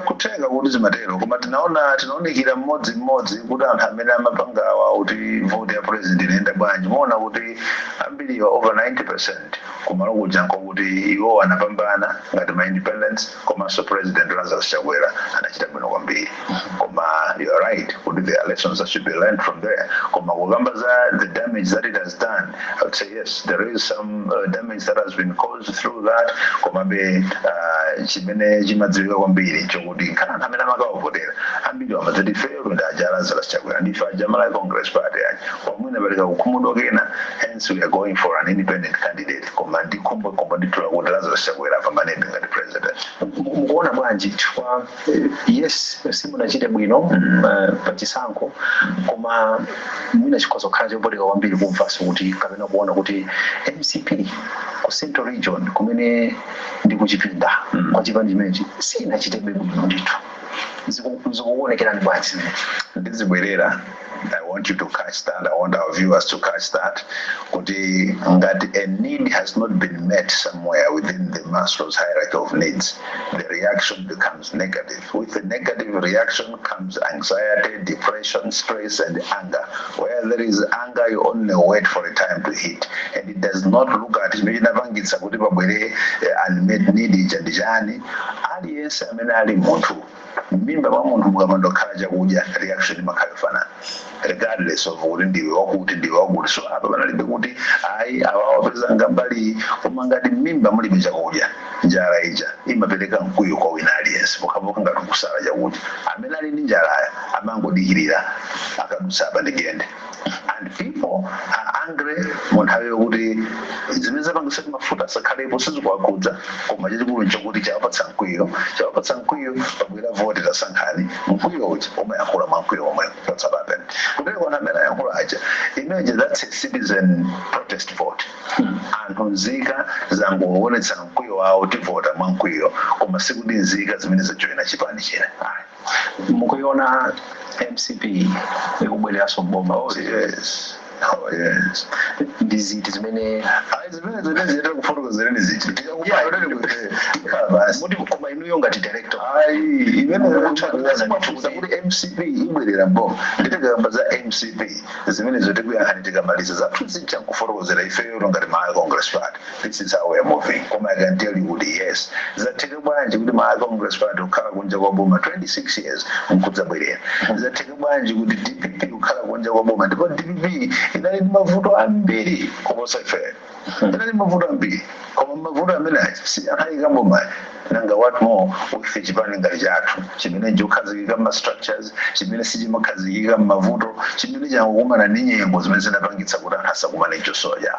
kutenga kuti zimatero koma tinaonekera mmodzi kuti anthu amene amapangawa kuti vote ya president inaenda bwanji muona kuti ambiriwa over 90% kumalo kuja nkokuti iwo anapambana ngati ma independence komanso president Lazarus Chakwera anachita bwino kwambiri koma you are right kuti there are lessons that should be learned from there koma kugamba za the damage that it has done I would say yes there is some damage that has been caused through that koma be chimene chimadziwika kwambiri chokuti kana anthu amene amakawavotera ambiri amadzati fero ndi aja Lazarus Chakwera ndife aja Malawi Congress Party aja kwamwina apereka kukhumudwa kena hence we are going for an independent candidate koma ndikhumbo nditula kuti Lazarus Chakwera apambanebe ngati president mukuona bwanji chifukwa yes simunachite bwino pachisankho koma mwina chikhozo khala chopotika kwambiri kumvaso kuti kapena kuona kuti MCP ku Central Region kumene ndi kuchipinda kwa chipani chimenechi sinachitebe bwino ndithu zikuonekerani bwanji ndizibwerera I want you to catch that. I want our viewers to catch that. That a need has not been met somewhere within the Maslow's hierarchy of needs. The reaction becomes negative. With the negative reaction comes anxiety, depression, stress, and anger. Where there is anger, you only wait for a time to hit. And it does not look at it. Unmet need jandijani. Aliyense amene ali munthu. Mimba wa munthu mukamando khaja kuja reaction makhalifana. Regardless of kuti ndiwe wakuti so apa panalibe kuti ayi awapeza ngambali koma ngati mimba mulibe chakudya njala ija imapereka mkwiyo kwa wina aliyense pokapoka ngati kusala chakuti amene ali ndi njalayo amangodikirira akadusa apa ndigende and people are angry munthawi yokuti zimene zapangisa mafuta asakhalepo sizikuwakhudza koma chachikulu chokuti chawapatsa mkwiyo pabwera voti tasankhani mkwiyo uja umayankhula mwa mkwiyo omwe what's happened kutero kona amene ayankhula aja imagine that's a citizen protest vote anthu nzika zangoonetsa mkwiyo wawo tivota mwa mkwiyo koma sikuti nzika zimene zajoyina chipani china mukuiona MCP ikubwereranso mboma yes yes ndiziti zimene zimene kufotokozera ndiziti muti koma inuyo ngati director imene kuti MCP ibwerera mboma nditikamba za MCP zimene zotikuyang'ana tikamaliza zathu zicha kufotokozera ifeyo ngati Malawi Congress Party this is how we are moving koma I can tell you kuti yes zatika bwanji kuti Malawi Congress Party ukhala kunja kwa boma 26 years mkudzabwerera zatika bwanji kuti DPP ukhala kunja kwa boma ndipo DPP inali mavuto ambiri kuposa ife inali mavuto ambiri koma mavuto amene si anayika mboma nanga what more with chipani ngati chathu chimene chokhazikika ma structures chimene sichimakhazikika mavuto chimene chakumana ndi nyengo zimene zinapangitsa kuti anthu asakumane chosoja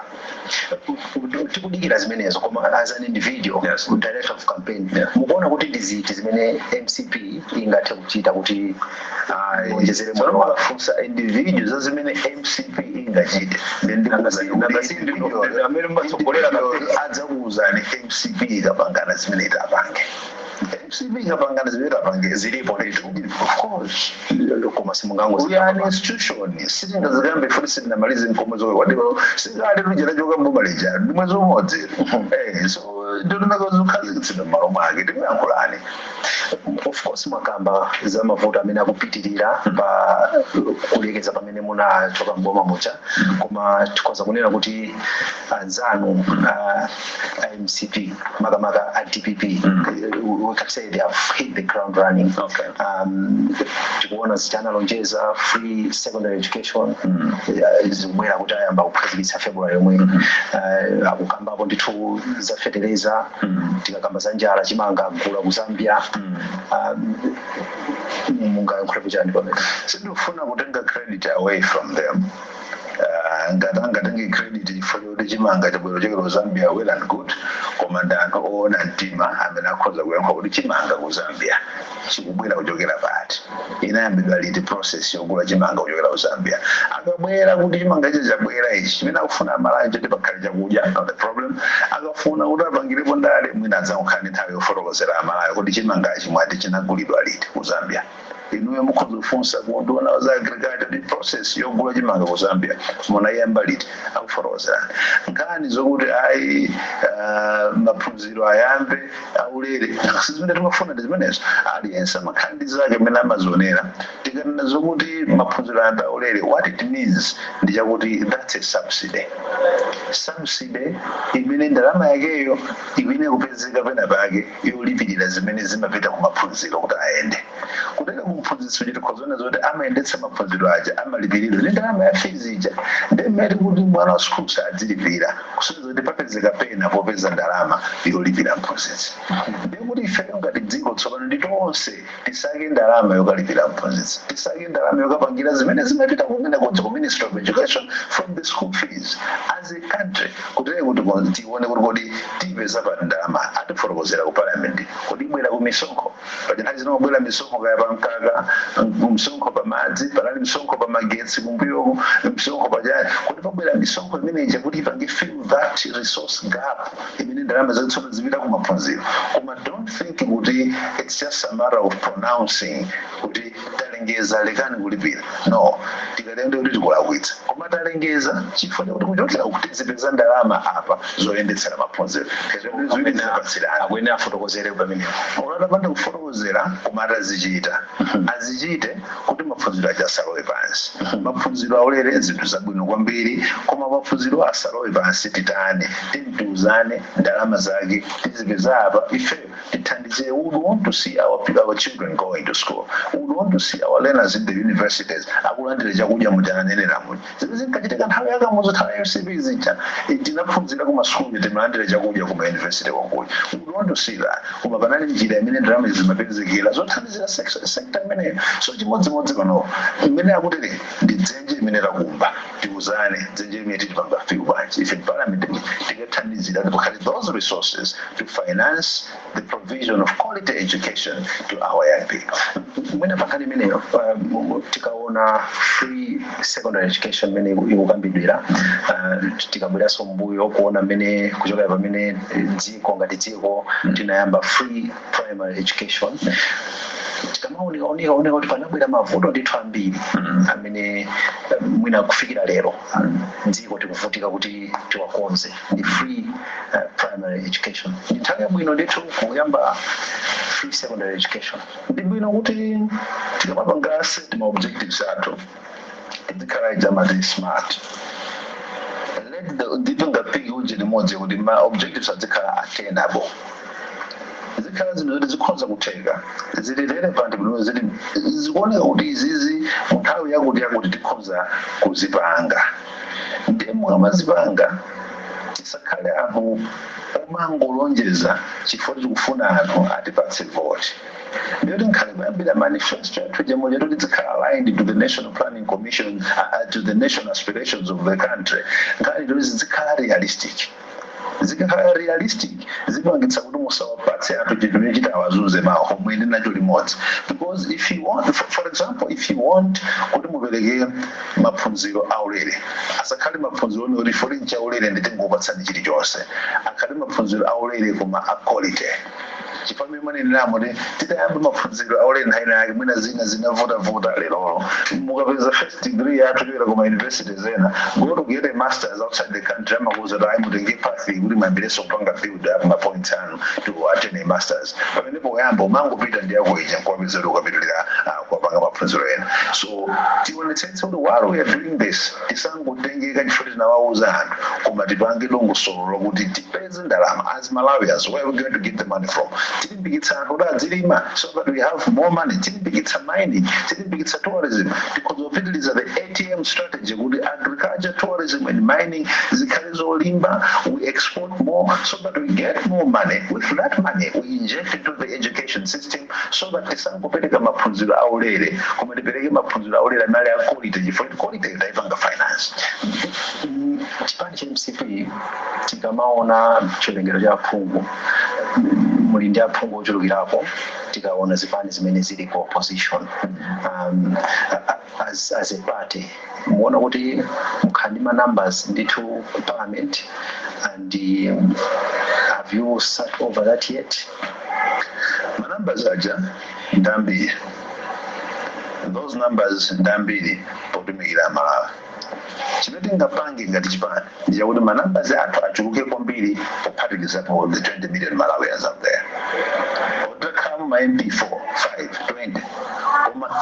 tikudikira zimenezo koma as an individual director of campaign mukuona kuti ndiziti zimene MCP ingathe kuchita kuti onjezere moyo wafunsa individuals za zimene MCP ingachite amene mbatsogolera adzakuuzani MCP ikapangana zimene itapange MCP ikapangana zimene itapange zilipo of course koma simungango we are an institution sitingazikambe futhi sitinamalize nkomo zowe wadiko singati lujera joka mbumaleja ndi mwezi umodzi so ndinonakozukhazikitsibe mmalo mwake tikuyankhulani of course makamba za mavuto amene akupitirira pa kulekeza pamene munachoka mboma mucha koma tikhoza kunena kuti anzanu MCP makamaka a DPP we can say they have hit the ground running tikuona zichanalonjeza free secondary education zimwera kuti ayamba kukhazikitsa February yomwe akukambapo ndithu za fertilizer tikakamba za njala chimanga gula ku Zambia mungayankhule kuchani pamene sindifuna kutenga credit away from them ngatange credit for the chimanga chabwero Zambia well and good commandant ona ntima amene akhoza kuyankha kuti chimanga ku Zambia chikubwera kuchokera pati inayambidwa liti process yogula chimanga kuchokera ku Zambia akabwera kuti chimanga ichi chabwera ichi chimene akufuna malanje ndi pakhale chakudya not the problem akafuna kuti apangirepo ndale mwina adzankhani nthawi yofotokozera amalayo kuti chimanga ichi mwati chinagulidwa liti ku Zambia inuyo mukhoza kufunsa kuondoona za agriculture process yogula chimanga ku Zambia mona yamba liti akufotokozerani nkhani zokuti ayi maphunziro ayambe aulere sizimene timafuna ndizimenezo aliyense amakhandi zake mene amazionera tikanena zokuti maphunziro ayambe aulere what it means ndi chakuti that's a subsidy imene ndalama yakeyo imene kupezeka pena pake yolipirira zimene zimapita ku maphunziro kuti ayende kuteka kumphunzitso chiti khozona zoti amayendetsa maphunziro aja amalipiriro ndi ndalama ya fees ija ndemere kuti mwana wa school adzilipira kusonyeza kuti papezeka pena popeza ndalama yolipira mphunzitsi ndekuti ifeyo ngati dziko tsopano ndi tonse tisake ndalama yokalipira mphunzitsi tisake ndalama yokapangira zimene zimapita kumene konse ku Ministry of Education from the school fees as a country kuteke kuti tione kuti kodi tipeza pa ndalama atifotokozera ku parliament kodi ibwera ku misonkho pachinazi zinomabwera misonkho kaya pamkaka msonkho pamadzi panali msonkho pamagetsi kumbuyo msonkho pachani kuti pabwera misonkho imeneja kuti ipange fill that resource gap imene ndalama zakutsopano zipita ku maphunziro koma don't think kuti it's just a matter of pronouncing kuti talengeza lekani kulipira no tikalende kuti tikulakwitsa koma talengeza chifukwa kuti kuchokera kuti zipeza ndalama apa zoyendetsera maphunziro akwene afotokozere pamenepo unatapanda kufotokozera koma atazichita azichite kuti maphunziro achasalowe pansi maphunziro aulere zinthu zabwino kwambiri koma maphunziro asalowe pansi titane timtuzane ndalama zake tizipeza apa ife tithandize. We would want to see our children going to school. We would want to see our learners in the universities akulandira chakudya mutananenera muti zikachitika nthawi yakamuzo nthawi yosipizija tinaphunzira kuma school timalandira chakudya kuma university konkuja. We would want to see that koma panali njira imene ndalama zimapezekera zothandizira sector imeneyo so chimodzimodzi pano imene akuti ndi dzenje imene lakumba tiuzane dzenje imene tipanga fiu bwanji ife parliament tikathandizira kuti those resources to finance the provision of quality education to our young people. Mwena pakali imeneyo tikaona free secondary education mene ikukambidwira tikabwera sombuyo kuona mene kuchokera pamene dziko ngati dziko tinayamba free primary education tikamaoneka kuti panabwera mavuto ndithu ambiri amene mwina kufikira lero dziko tikuvutika kuti tiwakonze ndi free primary education ndi nthawi yabwino ndithu kuyamba free secondary education ndi bwino kuti tikamapanga set ma objectives athu tizikhala ijamati smart ndipo ngapiki uje limodzi kuti ma objectives adzikhala attainable zikhala zinthu zikhoza kutheka zili relevant bwino zikuoneka kuti izizi munthawi yakuti tikhoza kuzipanga ndimo amazipanga tisakhale anthu omangolonjeza chifukwa tikufuna anthu atipatse vote ndiyoti nkhale kuyambira manifesto yathu jamo letu tizikhala aligned to the National Planning Commission to the national aspirations of the country nkhale letu zikhala realistic zikakhala realistic zipangitsa kuti musawapatse anthu chinthu chita awazunze maho mwene nacho limodzi because if you want for example if you want kuti mupereke maphunziro aulere asakhale maphunziro oti foreign chaulere nditingopatsani chilichonse akhale maphunziro aulere koma a quality chifamwe mane namo titayamba maphunziro aulere nthawi yake mwina zina zinavuta lero mukapeza first degree yathu kuchokera kuma universities ena go to get a masters outside the country amakuza kuti ayimutenge pathi kuti mayambireso kupanga build up mapoints anu to attend a masters pamenepo kuyamba umangopita ndiyakuija nkuwapeza kuti ukapitilira kuwapanga maphunziro ena so tionetsetse kuti while we are doing this tisangotengeka chifukwa tinawauza anthu koma tipange dongosolo lokuti tipeze ndalama as Malawians where are we going to get the money from tilimbikitsa anthu kuti adzilima so that we have more money tilimbikitsa mining tilimbikitsa tourism tikuzopitiliza the ATM strategy kuti agriculture tourism and mining zikhale zolimba we export more so that we get more money with that money we inject into the education system so that tisangopereka maphunziro aulere koma tipereke maphunziro aulera mali ya quality chifukwa quality itaipanga finance. Chipani cha MCP tikamaona chiwerengero cha aphungu muli ndi aphungu ochulukirapo tikaona zipani zimene zili ku opposition as a party muona kuti mukhandi ma numbers ndithu ku parliament and have you sat over that yet? Ma numbers aja ndambiri, those numbers ndambiri potumikira Malawi. Chimene tingapange ngati chipani ndi chakuti ma numbers athu achuluke kwambiri kuphatikizapo the 20 million Malawians out there. Otakhamu ma MP4, 5, 20.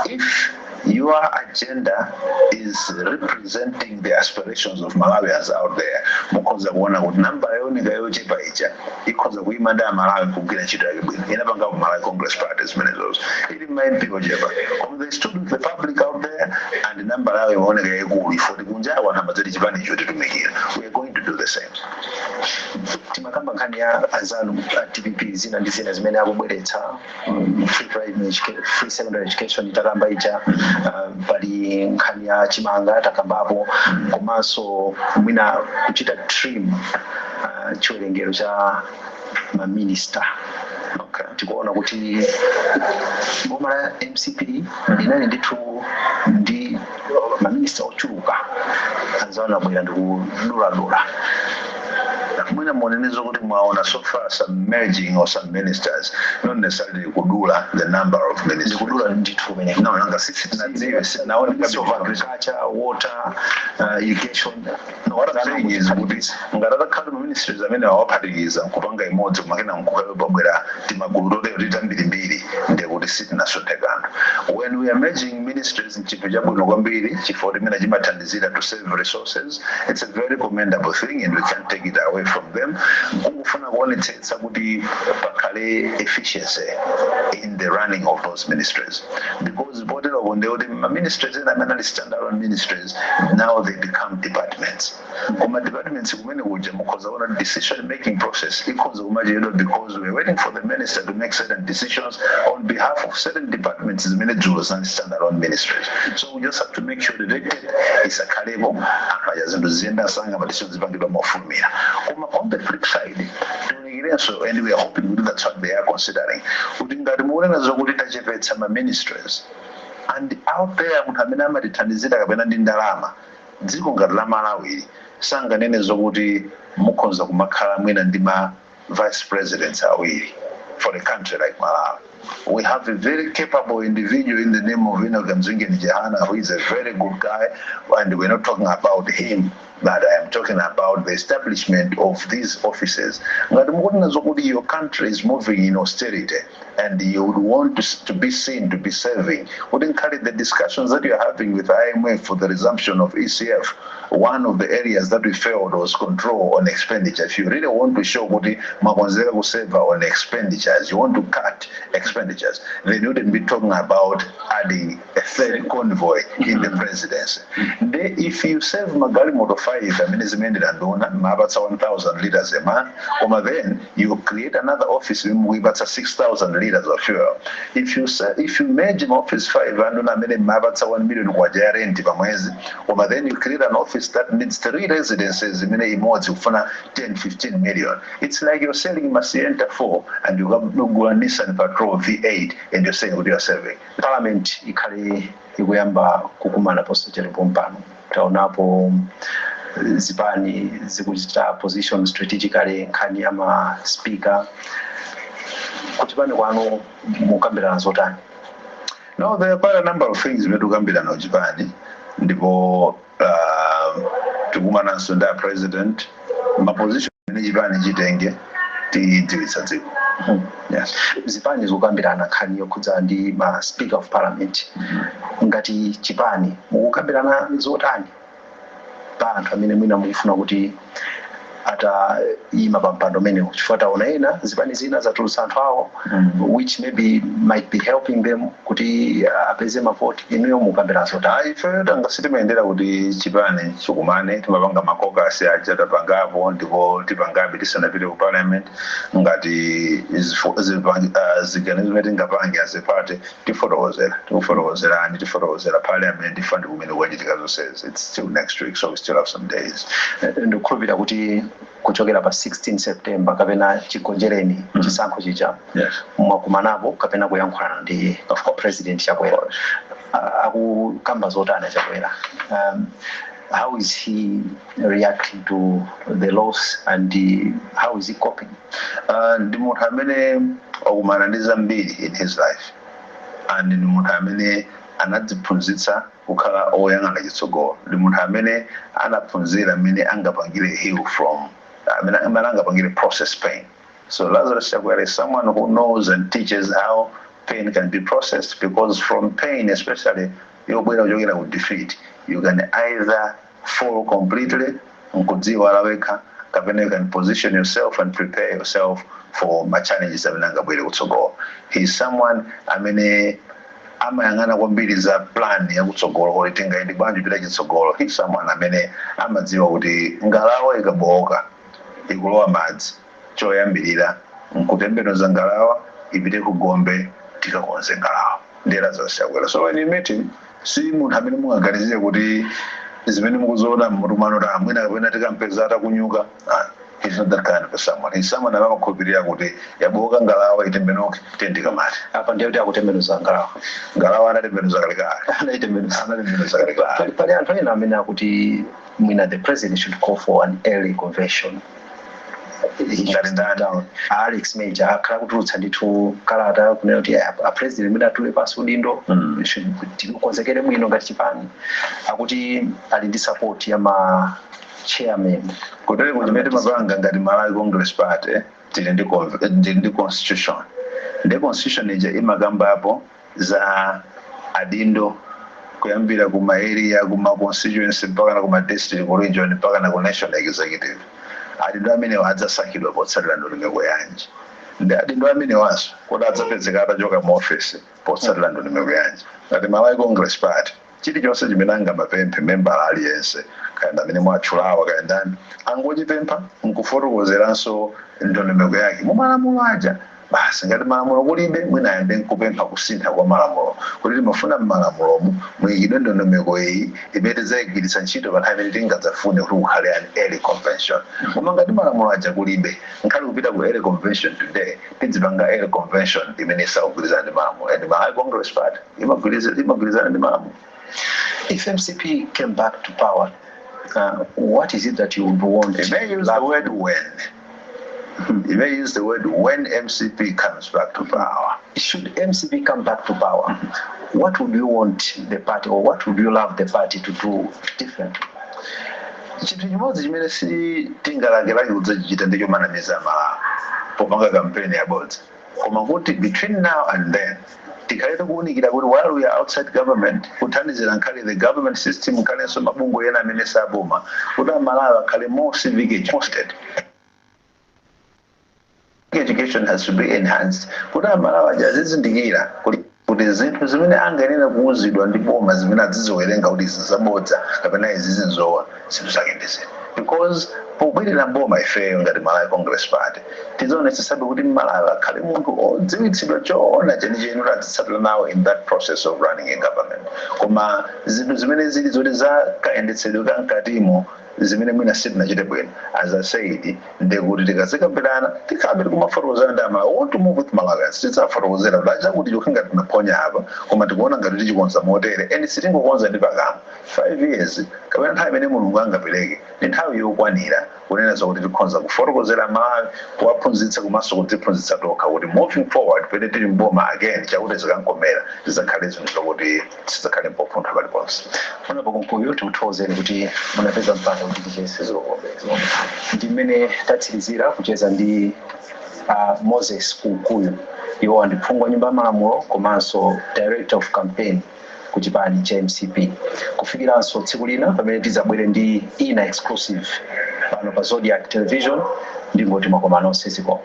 If your agenda is representing the aspirations of Malawians out there, mukhoza kuona kuti namba yonika yochepa ija ikhoza kuimanda Malawi kugwira ntchito yake bwino. Inapanga ku Malawi Congress parties menezozo. Ili maimpi ochepa. They stood with the public out there and namba yawo imaoneka yaikulu ifoti kunjawa namba zoti chipani icho titumikira. We are going to do the same. Timakamba nkhani ya anzanu TPP zina ndi zina zimene akubweretsa free secondary education itakamba ija pali nkhani ya chimanga takambapo komanso mwina kuchita trim chiwerengero cha maminista. Tikuona kuti boma la MCP linali ndithu ndi maminista ochuluka anzanu abwera ndi kudula. Mwina muonenezo kuti mwaona so far some merging or some ministers, not necessarily kudula the number of ministers. Kudula ndithu mene. No, nanga sisi naona agriculture, water, irrigation. No, what I'm saying is ngarada khala ministers amene awaphatikiza kupanga imodzi kumakena nkukhayo babwera timagulu lero mbiri ndekuti siti nasotekana. When we are merging ministers in chinthu chabwino kwambiri chifukwa timene chimathandizira to save resources, it's a very commendable thing and we can't take it away from them. Kungufuna kuonetsetsa kuti pakhale efficiency in the running of those ministries, because botero bonde ma ministries and amene standalone ministries now they become departments. Kuma departments kumene kuja mukhoza kuona decision making process ikhoza kumachedwa because we're waiting for the minister to make certain decisions on behalf of certain departments zimene dzulo and standalone ministries. So we just have to make sure that is a kalebo akaja zinthu ziyenda sanga ma decisions zipangidwa mofulumira. On the flip side, and we are hoping that's what they are considering. Ministries and out there, Muhamina Tanizita Benandi Ndalama, Zikunga Malawi, Sanga Nene Zoguti, Mukonza Makara Minandima, vice presidents are we for a country like Malawi. We have a very capable individual in the name of Gamzungi Njahana, who is a very good guy, and we're not talking about him, but I am talking about the establishment of these offices. Your country is moving in austerity, and you would want to be seen to be serving. Wouldn't carry the discussions that you're having with IMF for the resumption of ECF. One of the areas that we failed was control on expenditure. If you really want to show what Makonzera will save on expenditures, you want to cut expenditures, then you wouldn't be talking about adding a third convoy in the presidency. If you save Magali Moto 5, about 1,000 liters a month, then you create another office with about 6,000 liters of fuel. If you merge in office 5 and about 1 million, then you create an office that needs 3 residences in 10-15 million. It's like you're selling Macienta 4 and you have no Nissan Patrol V8 and you're saying what you're serving. Parliament ikali ikuyamba kukumana postojeri pompano. Taonapo zipani zikuchita position strategically nkhani ama speaker. Kuchipani kwanu mukambirana zotani? No, there are quite a number of things we do kambirana no Japan. Ndipo tukumana sunda president ma position ni Japan jitenge tidziwitsa. Yes. Zipani zokambirana nkhani yokhudza ndi ma speaker of parliament. Ngati chipani mukukambirana zotani? Pa anthu amene mwina mukufuna kuti ata ima pampando mene chifukwa taona ena zipani zina zatulutsa anthu awo which maybe might be helping them kuti apeze mavoti inuyo mukambiraso ta ife tanga sitimayendera kuti chipani chikumane timapanga makokasi aja tapangapo ndipo tipangabe tisanapite ku parliament ngati ziganizo zimene tingapange as a party tifotokozerani parliament ifande kumene kwachitika zonsezi. It's still next week, so we still have some days. Ndikukhulupirira kuti kuchokera pa 16 September kapena chigonjereni chisankho chicha mwakumanapo kapena kuyankhulana ndi president Chakwera akukamba zotani Chakwera. How is he reacting to the loss and how is he coping? Ndi munthu amene wakumana ndi zambiri in his life and ndi munthu amene anadziphunzitsa kukhala oyang'ana chitsogolo. Ndi munthu amene anaphunzira amene angapangire heal from amene angapangire process pain. So Lazarus Chakwera is someone who knows and teaches how pain can be processed, because from pain especially yobwera with defeat, you can either fall completely nkudziwa laweka kapena you can position yourself and prepare yourself for challenges amene angabwere kutsogolo. He is someone amene amayang'ana kwambiri za plan ya kutsogolo kuti tingaende bwanji pita chitsogolo. He is someone amene amadziwa kuti ngalawa ikabowoka ikulowa madzi, choyambirira nkutembenuza ngalawa ipite ku gombe tikakonze ngalawa. Ndi Lazarus Chakwera. So when you meet him, si munthu amene mungaganizire kuti zimene mukuzoona mmutumano ta amwina kapena tikampeza atakunyuka. He's not that kind of someone. He's someone amakhulupirira kuti yabowoka ngalawa itembenuke tendika mati. Apa ndiye kuti akutembenuza ngalawa. Ngalawa anatembenuza kalekale. Anatembenuza kalekale. Pali anthu ena amene akuti mwina the president should call for an early convention. He shut down. Alex Major akhala kutulutsa ndithu kalata kunena kuti a president mwina atule pansi udindo tikonzekere bwino ngati chipani. Akuti ali ndi support ya ma chairman. Kutali kuti mete mapanga ngati Malawi Congress Party tili ndi constitution. Ndi constitution ija imagamba apo za adindo kuyambira kuma area kuma constituency mpaka na kuma district ku region mpaka na ku national executive. Adindo amene wadzasankhidwa potsatira ndondomeko yanji. Ndi adindo amene waso kuti adzapezeka atachoka mu office potsatira ndondomeko yanji. Ngati Malawi Congress Party chilichonse chimene angamapemphe member aliyense kayenda amene mwatchulawa kayendani angochipempha nkufotokozeranso ndondomeko yake mu malamulo aja. Basi ngati malamulo kulibe mwina ayambe nkupempha kusintha kwa malamulo kuti timafuna m'malamulomu muyikidwe ndondomeko iyi imene tidzayigwiritsa ntchito pa nthawi imene tingadzafune kuti kukhale an early convention. Koma ngati malamulo aja kulibe nkhali kupita ku early convention today tidzipanga early convention imene isakugwirizana ndi malamulo. And Malawi Congress Party imagwirizana ndi malamulo. If MCP came back to power, what is it that you would want? It may use the word when. You may use the word when MCP comes back to power. Should MCP come back to power, what would you want the party, or what would you love the party to do differently? Chinthu chimodzi chimene si tingalangiraki kudzachichita ndicho manamiza popanga kampeni yabodza. Koma kuti between now and then tikaleta kuunikira kuti while we are outside government kuthandizira nkhale the government system nkhalenso mabungwe ena amene saboma kuti Malawi akhale more civic educated. Education has to be enhanced. Kuti Malawi azizindikira kuti zinthu zimene anganena kuuzidwa ndi boma zimene azizowerenga kuti zizabodza kapena izizinzowa zinthu zake ndizi. Because pobwerera boma ifeyo ngati Malawi Congress Party tizoonetsetsabe kuti Malawi akhale munthu odziwitsidwa choona chenicheni kuti azitsatira nawo in that process of running a government. Koma zinthu zimene zili zoti zakayendetsedwe kankatimo zimene mwina sitinachite bwino, as I said, ndekuti tikazikambirana tikhambe kumafotokozana ndi Malawi. Want to move with Malawi tidzafotokozera kuti achakuti chokhinga tinaponya apa koma tikuona ngati tichikonza motere and sitingokonza ndi pakamwa. 5 years kapena nthawi imene Mulungu angapereke ndi nthawi yokwanira kunena zakuti tikhonza kufotokozera Malawi kuwaphunzitsa komanso kudziphunzitsa tokha kuti moving forward pene tili mboma again chakuti zikankomera tizakhale zinthu zokuti tizakhale mpofuntha paliponse. Panapo kumkuyo tikuthokozeni kuti munapeza mpata kuti ticheze ndimene tatsirizira kucheza ndi Moses Kukuyu, iwo andiphungwa nyumba ya malamulo komanso director of campaign ku chipani cha MCP. Kufikiranso tsiku lina pamene tizabwere ndi ina exclusive pano pa Zodiac Television, ndingoti makoma nonse ziko.